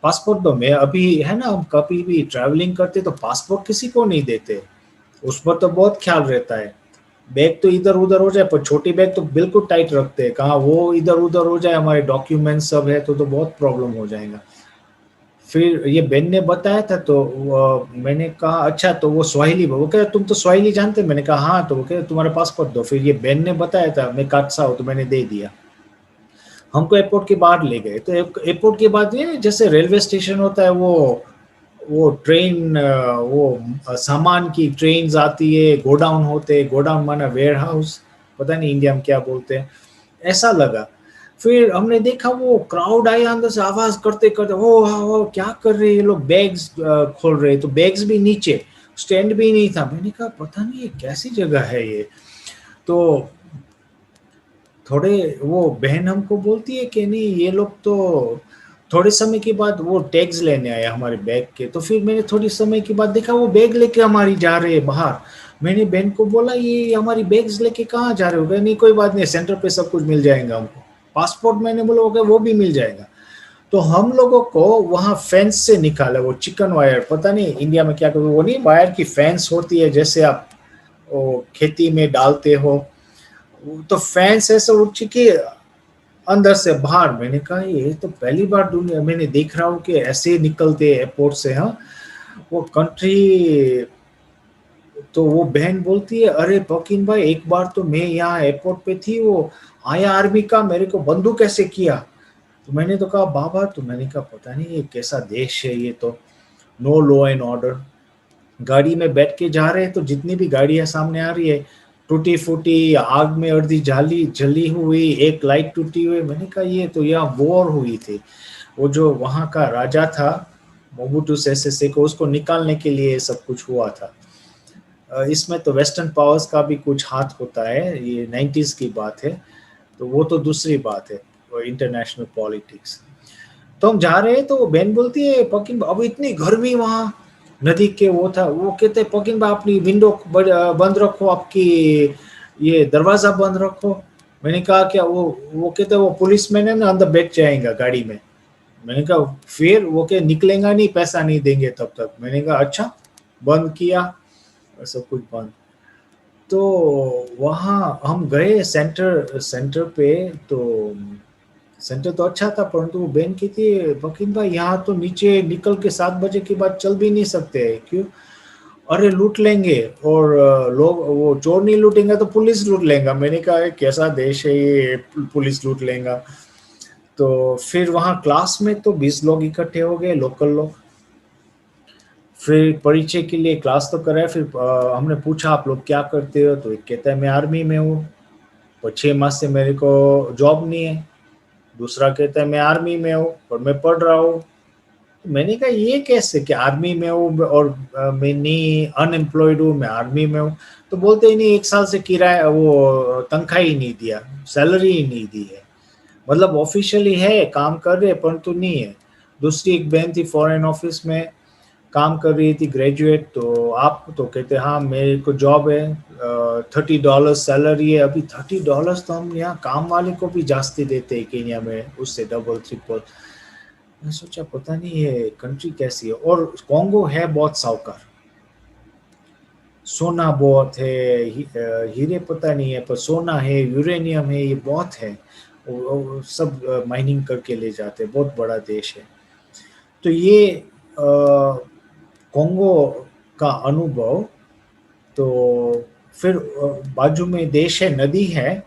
पासपोर्ट दो। मैं अभी है ना, हम कभी भी ट्रैवलिंग करते तो पासपोर्ट किसी को नहीं देते, उस पर तो बहुत ख्याल रहता है। बैग तो इधर उधर हो जाए, पर छोटी बैग तो बिल्कुल टाइट रखते हैं, कहाँ वो इधर उधर हो जाए, हमारे डॉक्यूमेंट सब है तो बहुत प्रॉब्लम हो जाएगा। फिर ये बेन ने बताया था, तो मैंने कहा अच्छा, तो वो स्वाहिली, वो कह तुम तो स्वाहिली जानते? मैंने कहा हाँ। तो वो कह तुम्हारा पासपोर्ट दो। फिर ये बेन ने बताया था, मैं काटसा हूँ, तो मैंने दे दिया। हमको एयरपोर्ट के बाहर ले गए। तो एयरपोर्ट के बाद ये जैसे रेलवे स्टेशन होता है, वो ट्रेन, वो सामान की ट्रेन आती है, गोडाउन होते हैं, गोडाउन माना वेयर हाउस, पता नहीं इंडिया में क्या बोलते हैं, ऐसा लगा। फिर हमने देखा वो क्राउड आया, अंदर से आवाज करते करते वो क्या कर रहे हैं ये लोग, बैग्स खोल रहे। तो बैग्स भी नीचे, स्टैंड भी नहीं था। मैंने कहा पता नहीं ये कैसी जगह है ये। तो थोड़े वो बहन हमको बोलती है कि नहीं, ये लोग तो थोड़े समय के बाद वो टैग्स लेने आए हमारे बैग के। तो फिर मैंने थोड़ी समय के बाद देखा वो बैग लेके हमारी जा रहे हैं बाहर। मैंने बहन को बोला ये हमारी बैग्स लेके कहाँ जा रहे हो? नहीं कोई बात नहीं, सेंटर पे सब कुछ मिल जाएगा हमको। पासपोर्ट मैंने बोला होगा वो भी मिल जाएगा। तो हम लोगों को वहाँ फेंस से निकाला, वो चिकन वायर, पता नहीं इंडिया में क्या कहते, वो नहीं वायर की फेंस होती है जैसे आप खेती में डालते हो, तो फेंस ऐसे उठ के अंदर से बाहर। मैंने कहा ये तो पहली बार दुनिया मैंने देख रहा हूँ कि ऐसे निकलते एयरपोर्ट से। हाँ, वो कंट्री। तो वो बहन बोलती है, अरे पकीन भाई एक बार तो मैं यहाँ एयरपोर्ट पे थी, वो आया आर्मी का, मेरे को बंदूक कैसे किया। तो मैंने तो कहा बाबा, तो मैंने कहा पता नहीं ये कैसा देश है, ये तो नो लॉ एंड ऑर्डर। गाड़ी में बैठ के जा रहे हैं तो जितनी भी गाड़ियां सामने आ रही है, टूटी फूटी, आग में अर्धी जाली जली हुई, एक लाइट टूटी हुई। मैंने कहा ये तो यहाँ वॉर हुई थी। वो जो वहाँ का राजा था मोबुटू सेसे सेको, उसको निकालने के लिए सब कुछ हुआ था। इसमें तो वेस्टर्न पावर्स का भी कुछ हाथ होता है, ये 90s की बात है, तो वो तो दूसरी बात है, वो इंटरनेशनल पॉलिटिक्स। तो हम जा रहे हैं तो वो बहन बोलती है, पकिन अब इतनी गर्मी वहाँ नदी के वो था, वो कहते हैं पकिन भाई अपनी विंडो बंद रखो, आपकी ये दरवाजा बंद रखो। मैंने कहा क्या, वो कहते हैं वो पुलिसमैन है ना, अंदर बैठ जाएगा गाड़ी में। मैंने कहा फिर वो क्या निकलेगा नहीं, पैसा नहीं देंगे तब तक। मैंने कहा अच्छा, बंद किया सब कुछ बंद। तो वहाँ हम गए सेंटर पे, तो सेंटर तो अच्छा था, परंतु वो बहन की थी, वकील भाई यहाँ तो नीचे निकल के 7 बजे के बाद चल भी नहीं सकते। क्यों? अरे लूट लेंगे, और लोग, वो चोर नहीं लूटेंगे तो पुलिस लूट लेगा। मैंने कहा कैसा देश है ये, पुलिस लूट लेगा। तो फिर वहाँ क्लास में तो 20 लोग इकट्ठे हो गए, लोकल लोग। फिर परिचय के लिए क्लास तो कराया। फिर हमने पूछा आप लोग क्या करते हो, तो एक कहता है मैं आर्मी में हूँ, और 6 मास से मेरे को जॉब नहीं है। दूसरा कहता है मैं आर्मी में हूँ और मैं पढ़ रहा हूँ। मैंने कहा ये कैसे कि आर्मी में हूँ और मैं नहीं, अनएम्प्लॉयड हूँ, मैं आर्मी में हूँ। तो बोलते ही नहीं, 1 साल से किराया, वो तनख्वाह ही नहीं दिया, सैलरी ही नहीं दी है। मतलब ऑफिशियली है, काम कर रहे परंतु नहीं है। दूसरी एक बहन थी फॉरेन ऑफिस में काम कर रही थी, ग्रेजुएट। तो आप तो कहते हाँ मेरे को जॉब है, $30 सैलरी है। अभी $30 तो हम यहाँ काम वाले को भी जास्ती देते हैं केन्या में, उससे डबल ट्रिपल। मैं सोचा पता नहीं ये कंट्री कैसी है। और कॉन्गो है बहुत साहूकार, सोना बहुत है, हीरे पता नहीं है पर सोना है, यूरेनियम है, ये बहुत है। और सब माइनिंग करके ले जाते हैं, बहुत बड़ा देश है। तो ये कॉन्गो का अनुभव। तो फिर बाजू में देश है, नदी है,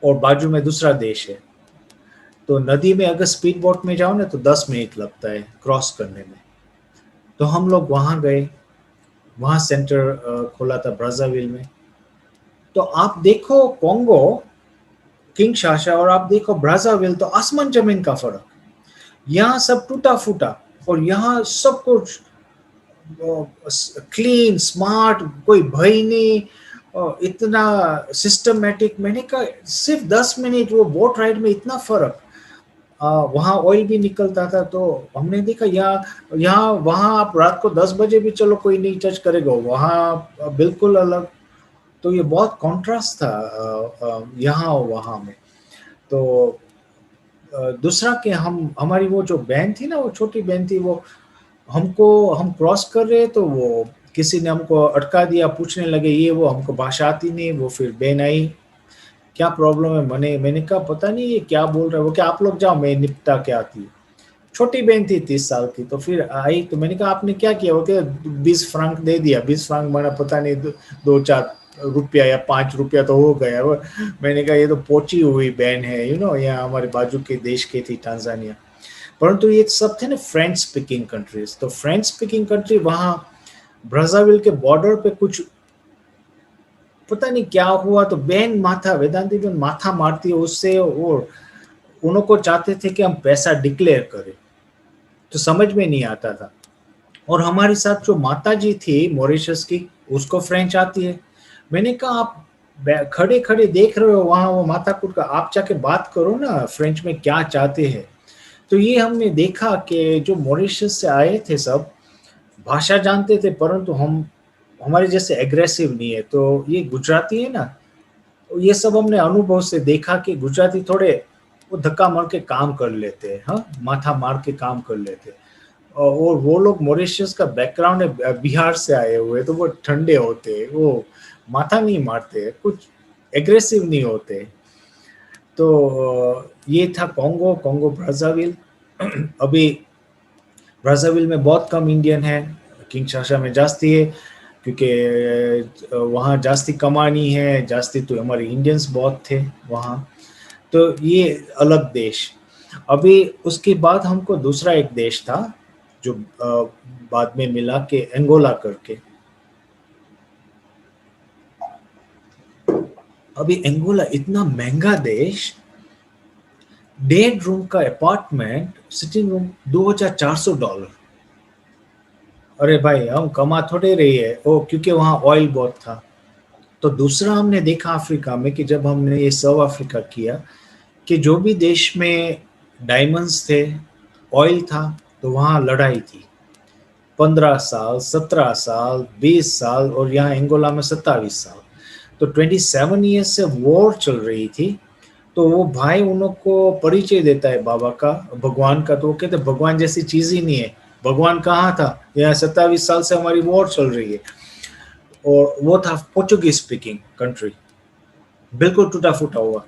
और बाजू में दूसरा देश है। तो नदी में अगर स्पीड बोट में जाओ ना तो 10 मिनट लगता है क्रॉस करने में। तो हम लोग वहाँ गए, वहाँ सेंटर खोला था ब्राज़ाविल में। तो आप देखो कॉन्गो, किंगशासा, और आप देखो ब्राज़ाविल, तो आसमान जमीन का फर्क। यहाँ सब टूटा फूटा, और यहाँ सब कुछ क्लीन स्मार्ट, कोई भय नहीं, और इतना सिस्टमेटिक। मैंने कहा सिर्फ 10 मिनट वो बोट राइड में इतना फर्क। वहाँ ऑयल भी निकलता था, तो हमने देखा यहाँ वहाँ आप रात को 10 बजे भी चलो कोई नहीं टच करेगा, वहाँ बिल्कुल अलग। तो ये बहुत कॉन्ट्रास्ट था यहाँ और वहाँ में। तो दूसरा कि हमारी वो जो बहन थी ना, वो छोटी बहन थी, वो हम क्रॉस कर रहे, तो वो किसी ने हमको अटका दिया, पूछने लगे ये वो, हमको भाषा आती नहीं। वो फिर बहन आई, क्या प्रॉब्लम है, मैंने कहा पता नहीं ये क्या बोल रहा है। वो क्या आप लोग जाओ, मैं निपटा के आती हूँ। छोटी बहन थी 30 साल की। तो फिर आई, तो मैंने कहा आपने क्या किया। वो क्या 20 फ्रांक दे दिया। 20 फ्रांक बना पता नहीं 2-4 रुपया या 5 रुपया तो हो गया। मैंने कहा ये तो पोची हुई बहन है, यहाँ हमारे बाजू के देश की थी, टांजानिया। परंतु ये सब थे ना फ्रेंच स्पीकिंग कंट्रीज। तो फ्रेंच स्पीकिंग कंट्री वहाँ ब्राज़ाविल के बॉर्डर पे कुछ पता नहीं क्या हुआ, तो बहन वेदांती बहन माथा मारती है उससे, और उनको चाहते थे कि हम पैसा डिक्लेयर करें, तो समझ में नहीं आता था। और हमारे साथ जो माता जी थी मॉरिशस की, उसको फ्रेंच आती है। मैंने कहा आप खड़े खड़े देख रहे हो वहाँ वो माथा कुट का, आप जाके बात करो ना फ्रेंच में क्या चाहते हैं। तो ये हमने देखा कि जो मॉरिशस से आए थे सब भाषा जानते थे, परंतु हमारे जैसे एग्रेसिव नहीं है। तो ये गुजराती है ना, ये सब हमने अनुभव से देखा कि गुजराती थोड़े वो धक्का मार के काम कर लेते हैं, हाँ, माथा मार के काम कर लेते हैं। और वो लोग मॉरिशस का बैकग्राउंड है, बिहार से आए हुए, तो वो ठंडे होते हैं, वो माथा नहीं मारते, कुछ एग्रेसिव नहीं होते। तो ये था कॉन्गो ब्राज़ाविल। अभी ब्राज़ाविल में बहुत कम इंडियन है, किंगशासा में जास्ती है, क्योंकि वहाँ जास्ती कमानी है, जास्ती तो हमारे इंडियंस बहुत थे वहाँ। तो ये अलग देश। अभी उसके बाद हमको दूसरा एक देश था जो बाद में मिला के एंगोला करके। अभी एंगोला इतना महंगा देश, 1.5 रूम का अपार्टमेंट, सिटिंग रूम $2,400। अरे भाई हम कमा थोड़े रही है ओ, क्योंकि वहाँ ऑयल बहुत था। तो दूसरा हमने देखा अफ्रीका में कि जब हमने ये साउथ अफ्रीका किया कि जो भी देश में डायमंड्स थे, ऑयल था, तो वहाँ लड़ाई थी 15 साल, 17 साल, 20 साल, और यहाँ एंगोला में 27 साल। तो 27 ईयर्स से वॉर चल रही थी। तो वो भाई उनको परिचय देता है बाबा का, भगवान का। तो वो कहते भगवान जैसी चीज ही नहीं है, भगवान कहाँ था, यहाँ 27 साल से हमारी वॉर चल रही है। और वो था पोर्चुगीज स्पीकिंग कंट्री, बिल्कुल टूटा फूटा हुआ।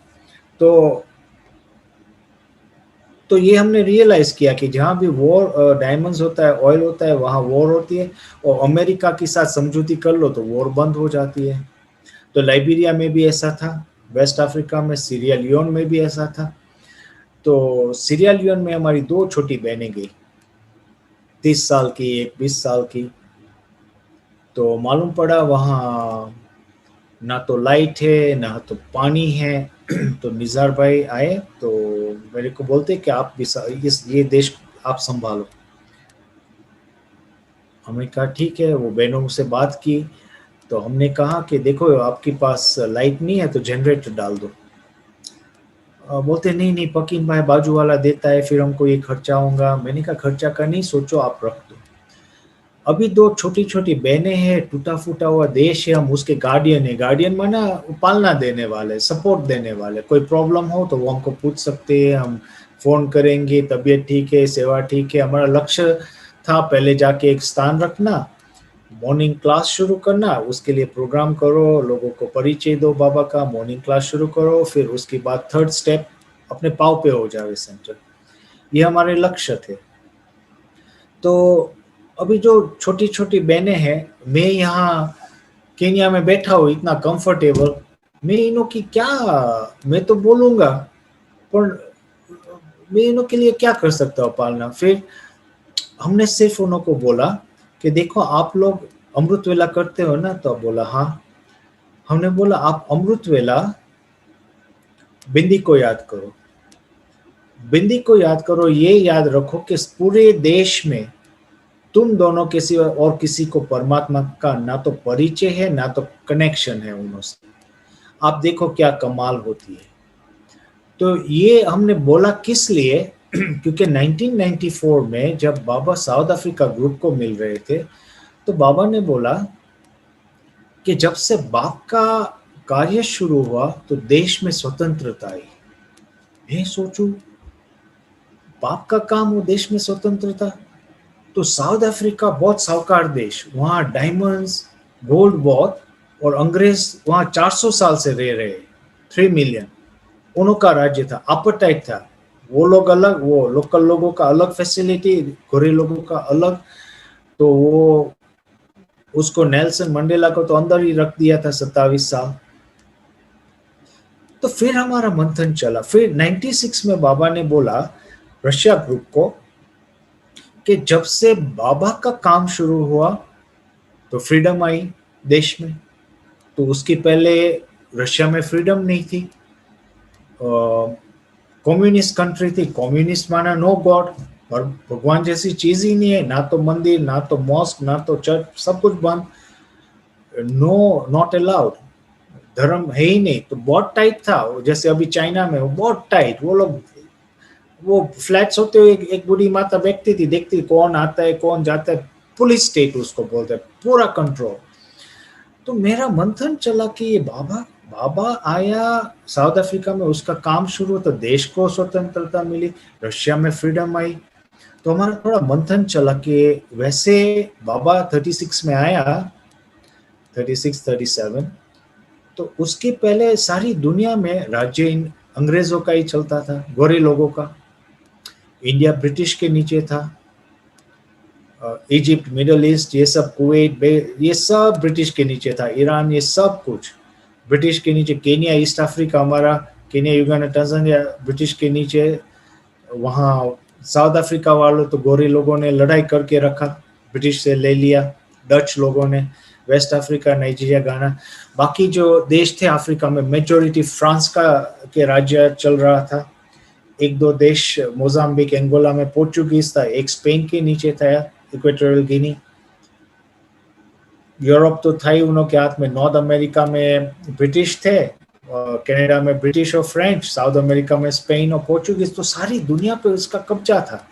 तो ये हमने रियलाइज किया कि जहाँ भी वॉर, डायमंड्स होता है, ऑयल होता है, वहाँ वॉर होती है, और अमेरिका के साथ समझौती कर लो तो वॉर बंद हो जाती है। तो लाइबेरिया में भी ऐसा था, वेस्ट अफ्रीका में, सीरिया लियोन में भी ऐसा था। तो सीरिया लियोन में हमारी 2 छोटी बहनें गई, 30 साल की, एक 20 साल की। तो मालूम पड़ा वहाँ ना तो लाइट है ना तो पानी है। तो निज़ार भाई आए तो मेरे को बोलते कि आप ये देश आप संभालो। हमने कहा ठीक है। वो बहनों से बात की तो हमने कहा कि देखो आपके पास लाइट नहीं है तो जनरेटर डाल दो। बोलते नहीं पकीन भाई बाजू वाला देता है, फिर हमको ये खर्चा होगा। मैंने कहा खर्चा का नहीं सोचो, आप रख दो। अभी 2 छोटी छोटी बहनें हैं, टूटा फूटा हुआ देश है, हम उसके गार्डियन है। गार्डियन माना पालना देने वाले, सपोर्ट देने वाले। कोई प्रॉब्लम हो तो वो हमको पूछ सकते हैं, हम फोन करेंगे, तबीयत ठीक है, सेवा ठीक है। हमारा लक्ष्य था पहले जाके एक स्थान रखना, मॉर्निंग क्लास शुरू करना, उसके लिए प्रोग्राम करो, लोगों को परिचय दो बाबा का, मॉर्निंग क्लास शुरू करो, फिर उसके बाद 3rd स्टेप अपने पाँव पे हो जावे सेंटर। ये हमारे लक्ष्य थे। तो अभी जो छोटी छोटी बहनें हैं, मैं यहाँ केन्या में बैठा हूँ इतना कंफर्टेबल, मैं इनों की क्या, मैं तो बोलूँगा पर मैं इनों के लिए क्या कर सकता हूँ पालना। फिर हमने सिर्फ उन्हों को बोला कि देखो आप लोग अमृत वेला करते हो ना, तो बोला हाँ। हमने बोला आप अमृत वेला बिंदी को याद करो, बिंदी को याद करो, ये याद रखो कि पूरे देश में तुम दोनों के सिवा और किसी को परमात्मा का ना तो परिचय है ना तो कनेक्शन है उनसे। आप देखो क्या कमाल होती है। तो ये हमने बोला किस लिए, क्योंकि 1994 में जब बाबा साउथ अफ्रीका ग्रुप को मिल रहे थे तो बाबा ने बोला कि जब से बाप का कार्य शुरू हुआ तो देश में स्वतंत्रता आई। मैं सोचूं बाप का काम हो, देश में स्वतंत्रता। तो साउथ अफ्रीका बहुत साहूकार देश, वहाँ डायमंड्स गोल्ड बहुत, और अंग्रेज वहाँ 400 साल से रह रहे, 3 मिलियन उनका राज्य था, अपेटाइट था। वो लोग अलग, वो लोकल लोगों का अलग फैसिलिटी, गोरे लोगों का अलग। तो वो उसको नेल्सन मंडेला को तो अंदर ही रख दिया था 27 साल। तो फिर हमारा मंथन चला। फिर 96 में बाबा ने बोला रशिया ग्रुप को कि जब से बाबा का काम शुरू हुआ तो फ्रीडम आई देश में। तो उसके पहले रशिया में फ्रीडम नहीं थी, कम्युनिस्ट कंट्री थी। कम्युनिस्ट माना नो गॉड, और भगवान जैसी चीज ही नहीं है, ना तो मंदिर ना तो मॉस्क ना तो चर्च, सब कुछ बंद, नो नॉट अलाउड, धर्म है ही नहीं। तो बहुत टाइट था, जैसे अभी चाइना में वो बहुत टाइट, वो लोग वो फ्लैट्स होते हुए एक बूढ़ी माता बैठती थी, देखती कौन आता है कौन जाता है, पुलिस स्टेट उसको बोलते हैं, पूरा कंट्रोल। तो मेरा मंथन चला कि ये बाबा आया साउथ अफ्रीका में, उसका काम शुरू, तो देश को स्वतंत्रता मिली, रशिया में फ्रीडम आई। तो हमारा थोड़ा मंथन चला कि वैसे बाबा 36 में आया, 36-37, तो उसके पहले सारी दुनिया में राज्य अंग्रेजों का ही चलता था, गोरे लोगों का। इंडिया ब्रिटिश के नीचे था। इजिप्ट, मिडल ईस्ट, ये सब, कुवैत, ये सब ब्रिटिश के नीचे था। ईरान, ये सब कुछ ब्रिटिश के नीचे। केनिया, ईस्ट अफ्रीका हमारा, केनिया, युगांडा, टांजानिया ब्रिटिश के नीचे। वहाँ साउथ अफ्रीका वालों तो गोरे लोगों ने लड़ाई करके रखा, ब्रिटिश से ले लिया। डच लोगों ने वेस्ट अफ्रीका, नाइजीरिया, गाना, बाकी जो देश थे अफ्रीका में मेजोरिटी फ्रांस का के राज्य चल रहा था। एक दो देश मोजाम्बिक, एंगोला में पोर्चुगीज था। एक स्पेन के नीचे था, इक्वेटोरियल गिनी। यूरोप तो था ही उनके हाथ में। नॉर्थ अमेरिका में ब्रिटिश थे, कनाडा में ब्रिटिश और फ्रेंच, साउथ अमेरिका में स्पेन और पोर्चुगीज। तो सारी दुनिया पे उसका कब्जा था।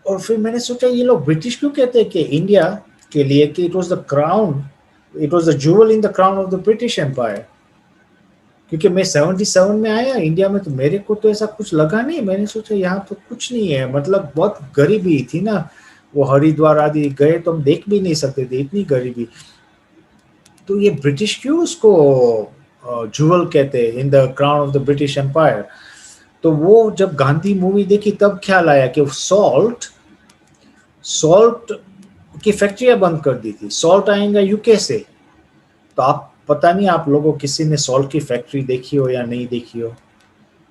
और फिर मैंने सोचा ये लोग ब्रिटिश क्यों कहते हैं कि इंडिया के लिए कि it was the crown, it was the jewel in the crown of the British empire. क्योंकि मैं 77 में आया इंडिया में, तो मेरे को तो ऐसा कुछ लगा नहीं। मैंने सोचा यहाँ तो कुछ नहीं है, मतलब बहुत गरीबी थी ना। वो हरिद्वार आदि गए तो हम देख भी नहीं सकते थे, इतनी गरीबी। तो ये ब्रिटिश क्यों उसको ज्यूवल कहते हैं, in the crown of the British Empire. तो वो जब गांधी मूवी देखी तब ख्याल आया कि सॉल्ट की फैक्ट्रियां बंद कर दी थी। सॉल्ट आएगा यूके से। तो आप पता नहीं आप लोगों किसी ने सॉल्ट की फैक्ट्री देखी हो या नहीं देखी हो।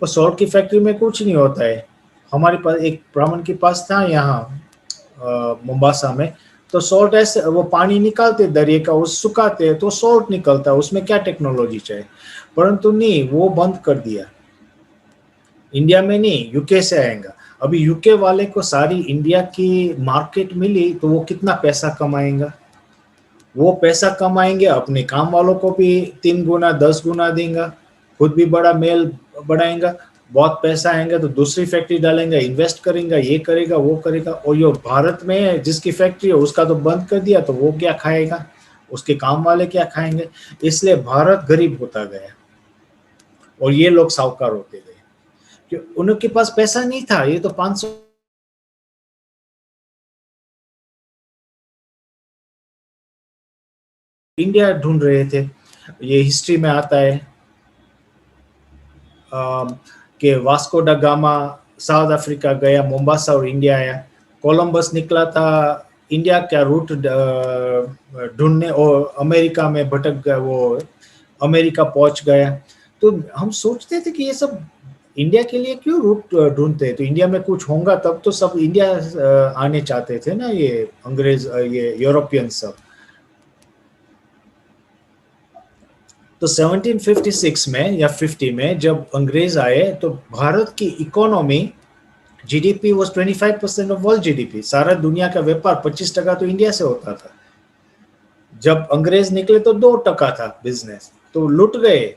तो सॉल्ट की फैक्ट्री में कुछ नहीं होता है। हमारे पास एक ब्राह्मण के पास था यहाँ मोम्बासा में, तो सॉल्ट ऐसे वो पानी निकालते दरिया का, वो सुखाते तो सॉल्ट निकलता है, उसमें क्या टेक्नोलॉजी चाहिए। परंतु नहीं, वो बंद कर दिया। इंडिया में नहीं, यूके से आएगा। अभी यूके वाले को सारी इंडिया की मार्केट मिली तो वो कितना पैसा कमाएगा। वो पैसा कमाएंगे, अपने काम वालों को भी 3 गुना 10 गुना देंगे, खुद भी बड़ा मेल बढ़ाएगा। बहुत पैसा आएगा तो दूसरी फैक्ट्री डालेंगे, इन्वेस्ट करेंगे, ये करेगा वो करेगा। और ये भारत में जिसकी फैक्ट्री है उसका तो बंद कर दिया, तो वो क्या खाएगा, उसके काम वाले क्या खाएंगे। इसलिए भारत गरीब होता गया और ये लोग साहूकार होते गए, क्योंकि उनके पास पैसा नहीं था। ये तो 500 इंडिया ढूंढ रहे थे। ये हिस्ट्री में आता है कि वास्को डा गामा साउथ अफ्रीका गया, मोम्बासा और इंडिया आया। कोलंबस निकला था इंडिया का रूट ढूंढने और अमेरिका में भटक गया, वो अमेरिका पहुंच गया। तो हम सोचते थे कि ये सब इंडिया के लिए क्यों रूट ढूंढते हैं, तो इंडिया में कुछ होगा तब तो सब इंडिया आने चाहते थे ना, ये अंग्रेज, ये यूरोपियन सब। तो 1756 में या 50 में जब अंग्रेज आए तो भारत की economy GDP was 25% of world GDP. सारा दुनिया का व्यापार 25% तो इंडिया से होता था। जब अंग्रेज निकले तो 2% था बिजनेस, तो लुट गए।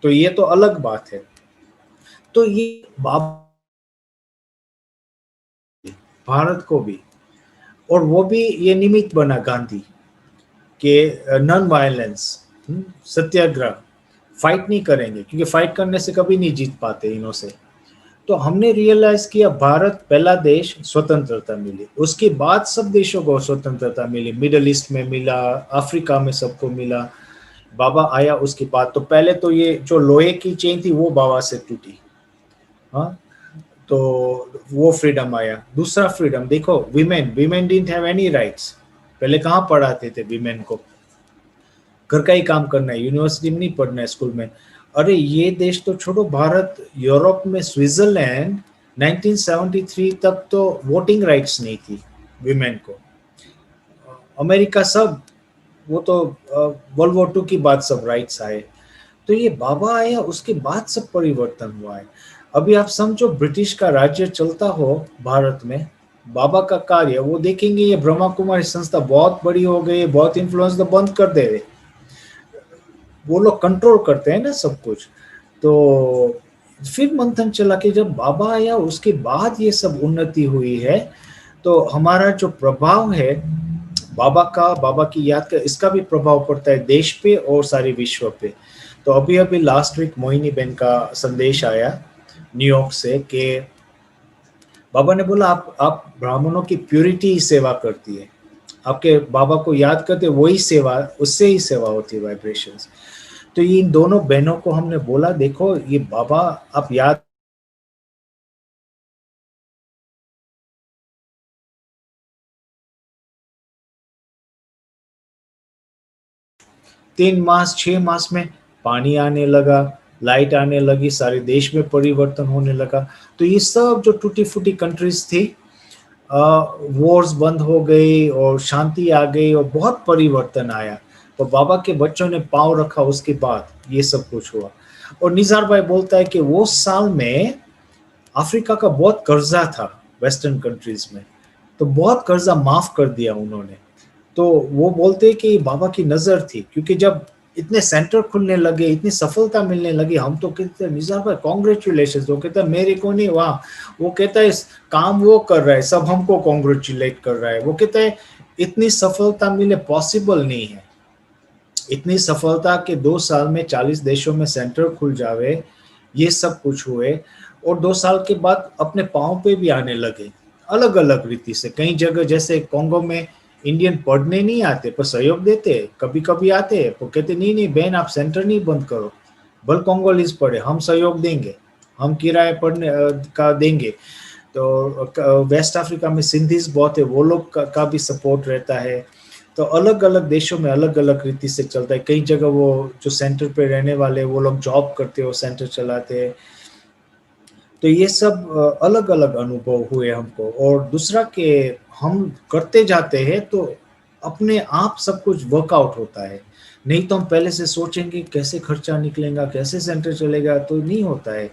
तो ये तो अलग बात है। तो ये भारत को भी, और वो भी ये निमित्त बना गांधी के नॉन वायलेंस, सत्याग्रह, फाइट नहीं करेंगे, क्योंकि फाइट करने से कभी नहीं जीत पाते इन्हों से। तो हमने रियलाइज किया भारत पहला देश स्वतंत्रता मिली, उसके बाद सब देशों को स्वतंत्रता मिली। मिडल ईस्ट में मिला, अफ्रीका में सबको मिला। बाबा आया उसके बाद। तो पहले तो ये जो लोहे की चेन थी वो बाबा से टूटी, हाँ, तो वो फ्रीडम आया। दूसरा फ्रीडम देखो, women didn't have any rights. पहले कहाँ पढ़ाते थे वीमेन को, घर का ही काम करना है, यूनिवर्सिटी में नहीं पढ़ना है, स्कूल में। अरे ये देश तो छोड़ो, भारत, यूरोप में स्विट्जरलैंड 1973 तक तो वोटिंग राइट्स नहीं थी वीमेन को। अमेरिका सब, वो तो वर्ल्ड वॉर 2 की बाद सब राइट्स आए। तो ये बाबा आया उसके बाद सब परिवर्तन हुआ है। अभी आप समझो ब्रिटिश का राज्य चलता हो भारत में, बाबा का कार्य वो देखेंगे, ये ब्रह्मा कुमारी संस्था बहुत बड़ी हो गई, बहुत इन्फ्लुएंस, तो बंद कर दे रहे। वो लोग कंट्रोल करते हैं ना सब कुछ। तो फिर मंथन चला कि जब बाबा आया उसके बाद ये सब उन्नति हुई है। तो हमारा जो प्रभाव है बाबा का, बाबा की याद का, इसका भी प्रभाव पड़ता है देश पे और सारे विश्व पे। तो अभी लास्ट वीक मोहिनी बहन का संदेश आया न्यूयॉर्क से कि बाबा ने बोला आप ब्राह्मणों की प्यूरिटी सेवा करती है, आपके बाबा को याद करते वही सेवा, उससे ही सेवा होती है, वाइब्रेशंस। तो ये इन दोनों बहनों को हमने बोला, देखो ये बाबा आप याद, तीन मास 6 मास में पानी आने लगा, लाइट आने लगी, सारे देश में परिवर्तन होने लगा। तो ये सब जो टूटी फूटी कंट्रीज थी, वॉर्स बंद हो गई और शांति आ गई और बहुत परिवर्तन आया। और बाबा के बच्चों ने पांव रखा, उसके बाद ये सब कुछ हुआ। और निज़ार भाई बोलता है कि वो साल में अफ्रीका का बहुत कर्जा था वेस्टर्न कंट्रीज में, तो बहुत कर्जा माफ कर दिया उन्होंने। तो वो बोलते हैं कि बाबा की नजर थी, क्योंकि जब इतने सेंटर खुलने लगे, इतनी सफलता मिलने लगी, हम तो कहते हैं निज़ार भाई कॉन्ग्रेचुलेशन, वो कहता है मेरे को नहीं, वाह, वो कहता है काम वो कर रहा है, सब हमको कॉन्ग्रेचुलेट कर रहा है। वो कहता है इतनी सफलता मिले पॉसिबल नहीं है, इतनी सफलता के 2 साल में 40 देशों में सेंटर खुल जावे, ये सब कुछ हुए। और 2 साल के बाद अपने पाँव पे भी आने लगे अलग अलग रीति से। कई जगह जैसे कोंगो में इंडियन पढ़ने नहीं आते पर सहयोग देते, कभी कभी आते, वो कहते नहीं नहीं बहन आप सेंटर नहीं बंद करो, बल कोंगोलीज पढ़े, हम सहयोग देंगे, हम किराए पढ़ने का देंगे। तो वेस्ट अफ्रीका में सिंधीज बहुत है, वो लोग का भी सपोर्ट रहता है। तो अलग अलग देशों में अलग अलग रीति से चलता है। कई जगह वो जो सेंटर पे रहने वाले वो लोग जॉब करते हो, सेंटर चलाते हैं। तो ये सब अलग अलग अनुभव हुए हमको। और दूसरा कि हम करते जाते हैं तो अपने आप सब कुछ वर्कआउट होता है, नहीं तो हम पहले से सोचेंगे कैसे खर्चा निकलेगा, कैसे सेंटर चलेगा, तो नहीं होता है।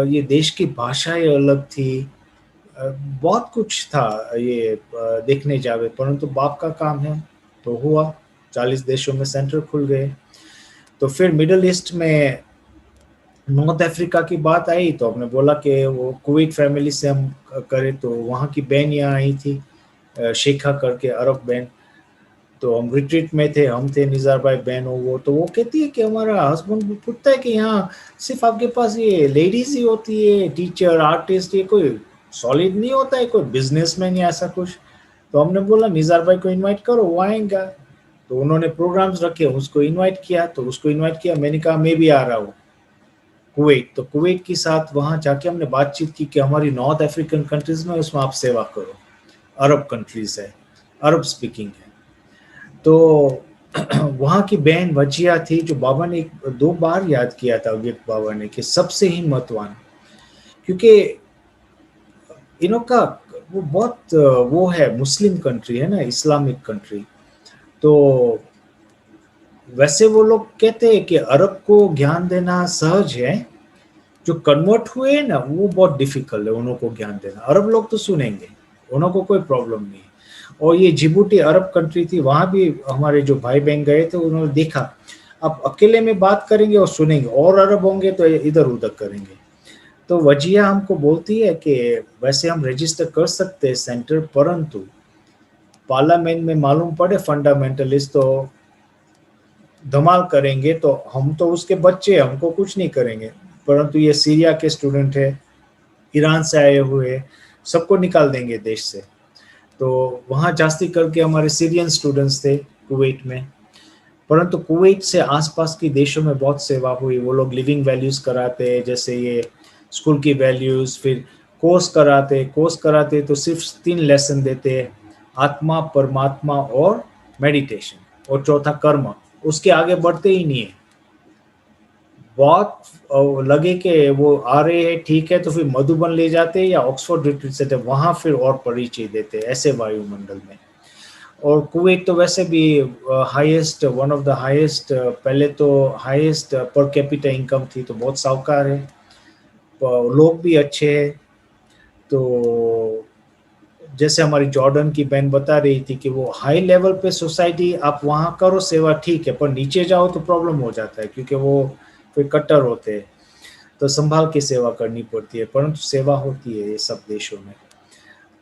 ये देश की भाषाएं अलग थी, बहुत कुछ था ये देखने जावे, परंतु बाप का काम है तो हुआ। 40 देशों में सेंटर खुल गए। तो फिर मिडल ईस्ट में नॉर्थ अफ्रीका की बात आई तो हमने बोला कि वो कुवैत फैमिली से हम करें, तो वहाँ की बहन यहाँ आई थी, शेखा करके अरब बहन। तो हम रिट्रीट में थे, हम थे निज़ार भाई बहन हो वो, तो वो कहती है कि हमारा हस्बैंड पूछता है कि यहाँ सिर्फ आपके पास ये लेडीज ही होती है, टीचर, आर्टिस्ट, ये कोई सॉलिड नहीं होता है, कोई बिजनेसमैन या ऐसा कुछ। तो हमने बोला निज़ार भाई को इनवाइट करो, वो आएगा। तो उन्होंने प्रोग्राम्स रखे, उसको इनवाइट किया, तो उसको इनवाइट किया, मैंने कहा मैं भी आ रहा हूँ कुवैत। तो कुवैत के साथ वहाँ जाके हमने बातचीत की कि हमारी नॉर्थ अफ्रीकन कंट्रीज में उसमें आप सेवा करो, अरब कंट्रीज है, अरब स्पीकिंग है। तो वहाँ की बहन वजिया थी, जो बाबा ने 2 बार याद किया था अव्यक्त बाबा ने कि सबसे हिम्मतवान, क्योंकि इनों का वो बहुत वो है, मुस्लिम कंट्री है ना, इस्लामिक कंट्री। तो वैसे वो लोग कहते हैं कि अरब को ज्ञान देना सहज है, जो कन्वर्ट हुए ना वो बहुत डिफिकल्ट है उन्हों को ज्ञान देना। अरब लोग तो सुनेंगे, उन्हों को कोई प्रॉब्लम नहीं है। और ये जिबूटी अरब कंट्री थी, वहाँ भी हमारे जो भाई बहन गए थे उन्होंने देखा, आप अकेले में बात करेंगे और सुनेंगे, और अरब होंगे तो इधर उधर करेंगे। तो वजिया हमको बोलती है कि वैसे हम रजिस्टर कर सकते हैं सेंटर, परंतु पार्लियामेंट में मालूम पड़े फंडामेंटलिस्ट तो धमाल करेंगे, तो हम तो उसके बच्चे, हमको कुछ नहीं करेंगे, परंतु ये सीरिया के स्टूडेंट है, ईरान से आए हुए, सबको निकाल देंगे देश से। तो वहाँ जास्ती करके हमारे सीरियन स्टूडेंट्स थे कुवैत में, परंतु कुवैत से आसपास के देशों में बहुत सेवा हुई। वो लोग लिविंग वैल्यूज़ कराते हैं, जैसे ये स्कूल की वैल्यूज़, फिर कोर्स कराते तो सिर्फ 3 लेसन देते हैं, आत्मा, परमात्मा और मेडिटेशन, और चौथा कर्म, उसके आगे बढ़ते ही नहीं है। बहुत लगे कि वो आ रहे हैं ठीक है, तो फिर मधुबन ले जाते हैं या ऑक्सफोर्ड रिट्रीट सेंटर, वहाँ फिर और परिचय देते ऐसे वायुमंडल में। और कुवैत तो वैसे भी highest, one of the highest, पहले तो हाईएस्ट पर कैपिटा इनकम थी, तो बहुत साहूकार है, लोग भी अच्छे हैं। तो जैसे हमारी जॉर्डन की बहन बता रही थी कि वो हाई लेवल पे सोसाइटी आप वहाँ करो सेवा ठीक है, पर नीचे जाओ तो प्रॉब्लम हो जाता है, क्योंकि वो फिर कट्टर होते हैं, तो संभाल के सेवा करनी पड़ती है, परंतु सेवा होती है ये सब देशों में।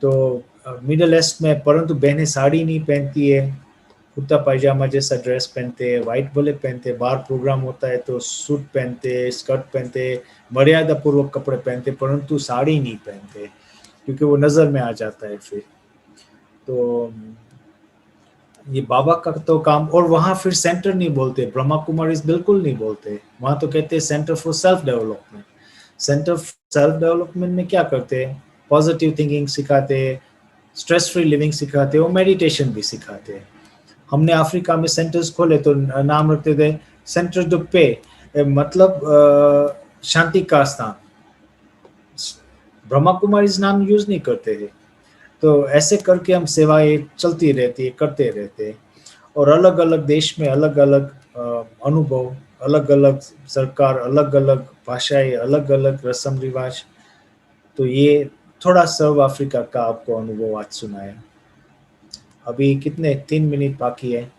तो मिडल ईस्ट में परंतु बहनें साड़ी नहीं पहनती है, कुर्ता पैजामा जैसा ड्रेस पहनते हैं, वाइट भले पहनते हैं, बाहर प्रोग्राम होता है तो सूट पहनते, स्कर्ट पहनते, मर्यादा पूर्वक कपड़े पहनते, परंतु साड़ी नहीं पहनते, क्योंकि वो नज़र में आ जाता है फिर। तो ये बाबा का तो काम। और वहाँ फिर सेंटर नहीं बोलते, ब्रह्मा कुमारीज बिल्कुल नहीं बोलते, वहाँ तो कहते हैं centre for self development. Centre self development में क्या करते हैं, पॉजिटिव थिंकिंग सिखाते हैं, स्ट्रेस फ्री लिविंग सिखाते हैं और मेडिटेशन भी सिखाते हैं। हमने अफ्रीका में सेंटर्स खोले तो नाम रखते थे सेंटर दो पे, मतलब शांति का स्थान। ब्रह्मा कुमारी नाम यूज नहीं करते थे। तो ऐसे करके हम सेवाएं चलती रहती है, करते रहते हैं। और अलग अलग देश में अलग अलग अनुभव, अलग अलग सरकार, अलग अलग भाषाएं, अलग अलग रस्म रिवाज। तो ये थोड़ा साउथ अफ्रीका का आपको अनुभव आज सुनाया। अभी कितने 3 मिनट बाकी है।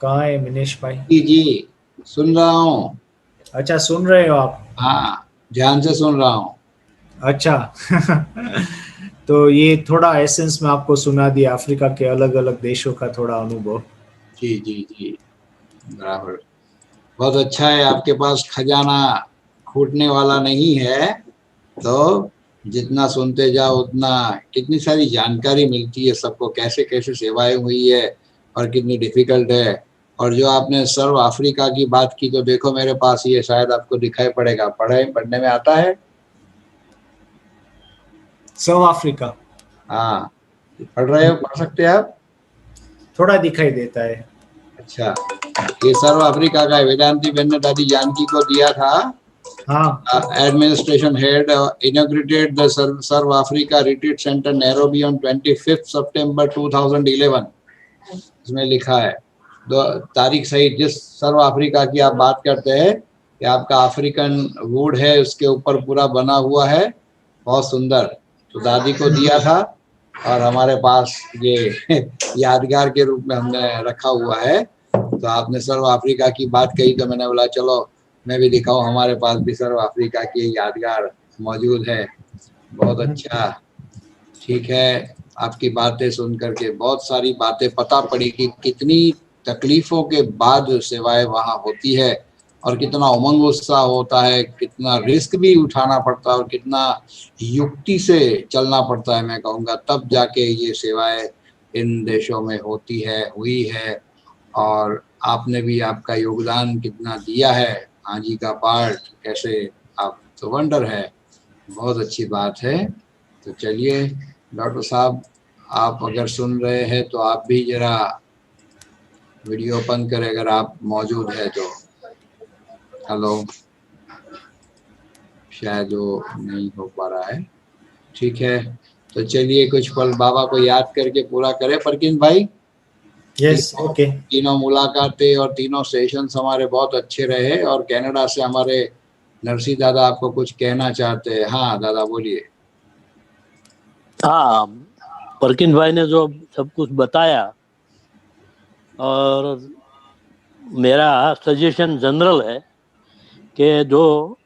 कहाँ है मिनेश भाई? जी जी, सुन रहा हूँ। अच्छा, सुन रहे हो आप? हाँ, ध्यान से सुन रहा हूँ। अच्छा। तो ये थोड़ा एसेंस में आपको सुना दिया अफ्रीका के अलग अलग देशों का थोड़ा अनुभव। जी जी जी, बराबर। बहुत अच्छा है, आपके पास खजाना खूटने वाला नहीं है। तो जितना सुनते जाओ उतना, कितनी सारी जानकारी मिलती है सबको, कैसे कैसे सेवाएं हुई है और कितनी डिफिकल्ट है। और जो आपने सर्व अफ्रीका की बात की, तो देखो मेरे पास ये शायद आपको दिखाई पड़ेगा, पढ़ने में आता है। साउथ अफ्रीका हाँ, पढ़ रहे हो, पढ़ सकते हैं आप। थोड़ा दिखाई देता है। अच्छा, ये सर्व अफ्रीका का है, वेदांती बेन ने दादी जानकी को दिया था। हाँ। Administration head inaugurated the South Africa Retreat Center Nairobi on 25th September 2011। इसमें लिखा है दो तारीख सहित, जिस सर्व अफ्रीका की आप बात करते हैं कि आपका अफ्रीकन वुड है, उसके ऊपर पूरा बना हुआ है, बहुत सुंदर। तो दादी को दिया था और हमारे पास ये यादगार के रूप में हमने रखा हुआ है। तो आपने सर्व अफ्रीका की बात कही तो मैंने बोला चलो मैं भी दिखाऊं, हमारे पास भी सर्व अफ्रीका की यादगार मौजूद है। बहुत अच्छा, ठीक है। आपकी बातें सुन करके बहुत सारी बातें पता पड़ी कि कितनी तकलीफों के बाद सेवाएं वहाँ होती है और कितना उमंग उत्साह होता है, कितना रिस्क भी उठाना पड़ता है और कितना युक्ति से चलना पड़ता है, मैं कहूँगा, तब जाके ये सेवाएं इन देशों में होती है, हुई है। और आपने भी आपका योगदान कितना दिया है, हाँ जी का पार्ट कैसे, आप तो वंडर है, बहुत अच्छी बात है। तो चलिए डॉक्टर साहब, आप अगर सुन रहे हैं तो आप भी जरा वीडियो ओपन करें अगर आप मौजूद है तो। हेलो, शायद वो नहीं हो पा रहा है। ठीक है, तो चलिए कुछ पल बाबा को याद करके पूरा करें। परकिन भाई, यस, ओके। तीनों मुलाकातें और तीनों सेशंस हमारे बहुत अच्छे रहे। और कनाडा से हमारे नरसी दादा आपको कुछ कहना चाहते हैं। हाँ दादा बोलिए। हाँ, परकिन भाई ने जो सब कुछ बताया, और मेरा सजेशन जनरल है कि जो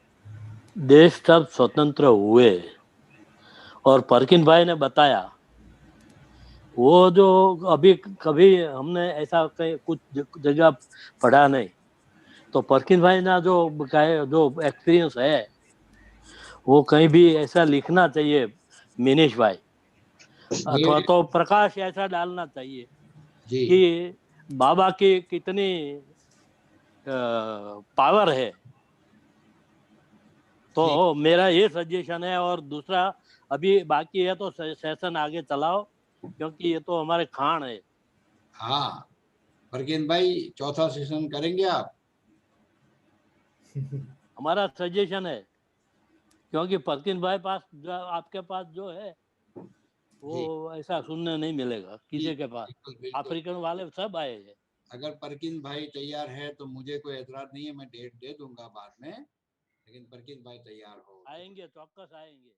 देश सब स्वतंत्र हुए और परकिन भाई ने बताया, वो जो अभी कभी हमने ऐसा कुछ जगह पढ़ा नहीं, तो परकिन भाई ना जो एक्सपीरियंस है वो कहीं भी ऐसा लिखना चाहिए मिनेश भाई, अथवा तो प्रकाश ऐसा डालना चाहिए जी कि बाबा की कितनी पावर है। तो मेरा ये सजेशन है। और दूसरा, अभी बाकी है तो सेशन आगे चलाओ, क्योंकि ये तो हमारे खान है। हाँ परकिन भाई, चौथा सेशन करेंगे आप? हमारा सजेशन है, क्योंकि परकिन भाई पास आपके पास जो है वो ऐसा सुनने नहीं मिलेगा किसी के पास। बिल्कुल बिल्कुल। अफ्रीकन वाले सब आए हैं। अगर परकिन भाई तैयार है तो मुझे कोई एतराज नहीं है, मैं डेट दे दूंगा बाद में, लेकिन परकिन भाई तैयार हो। आएंगे, चौक्कस आएंगे।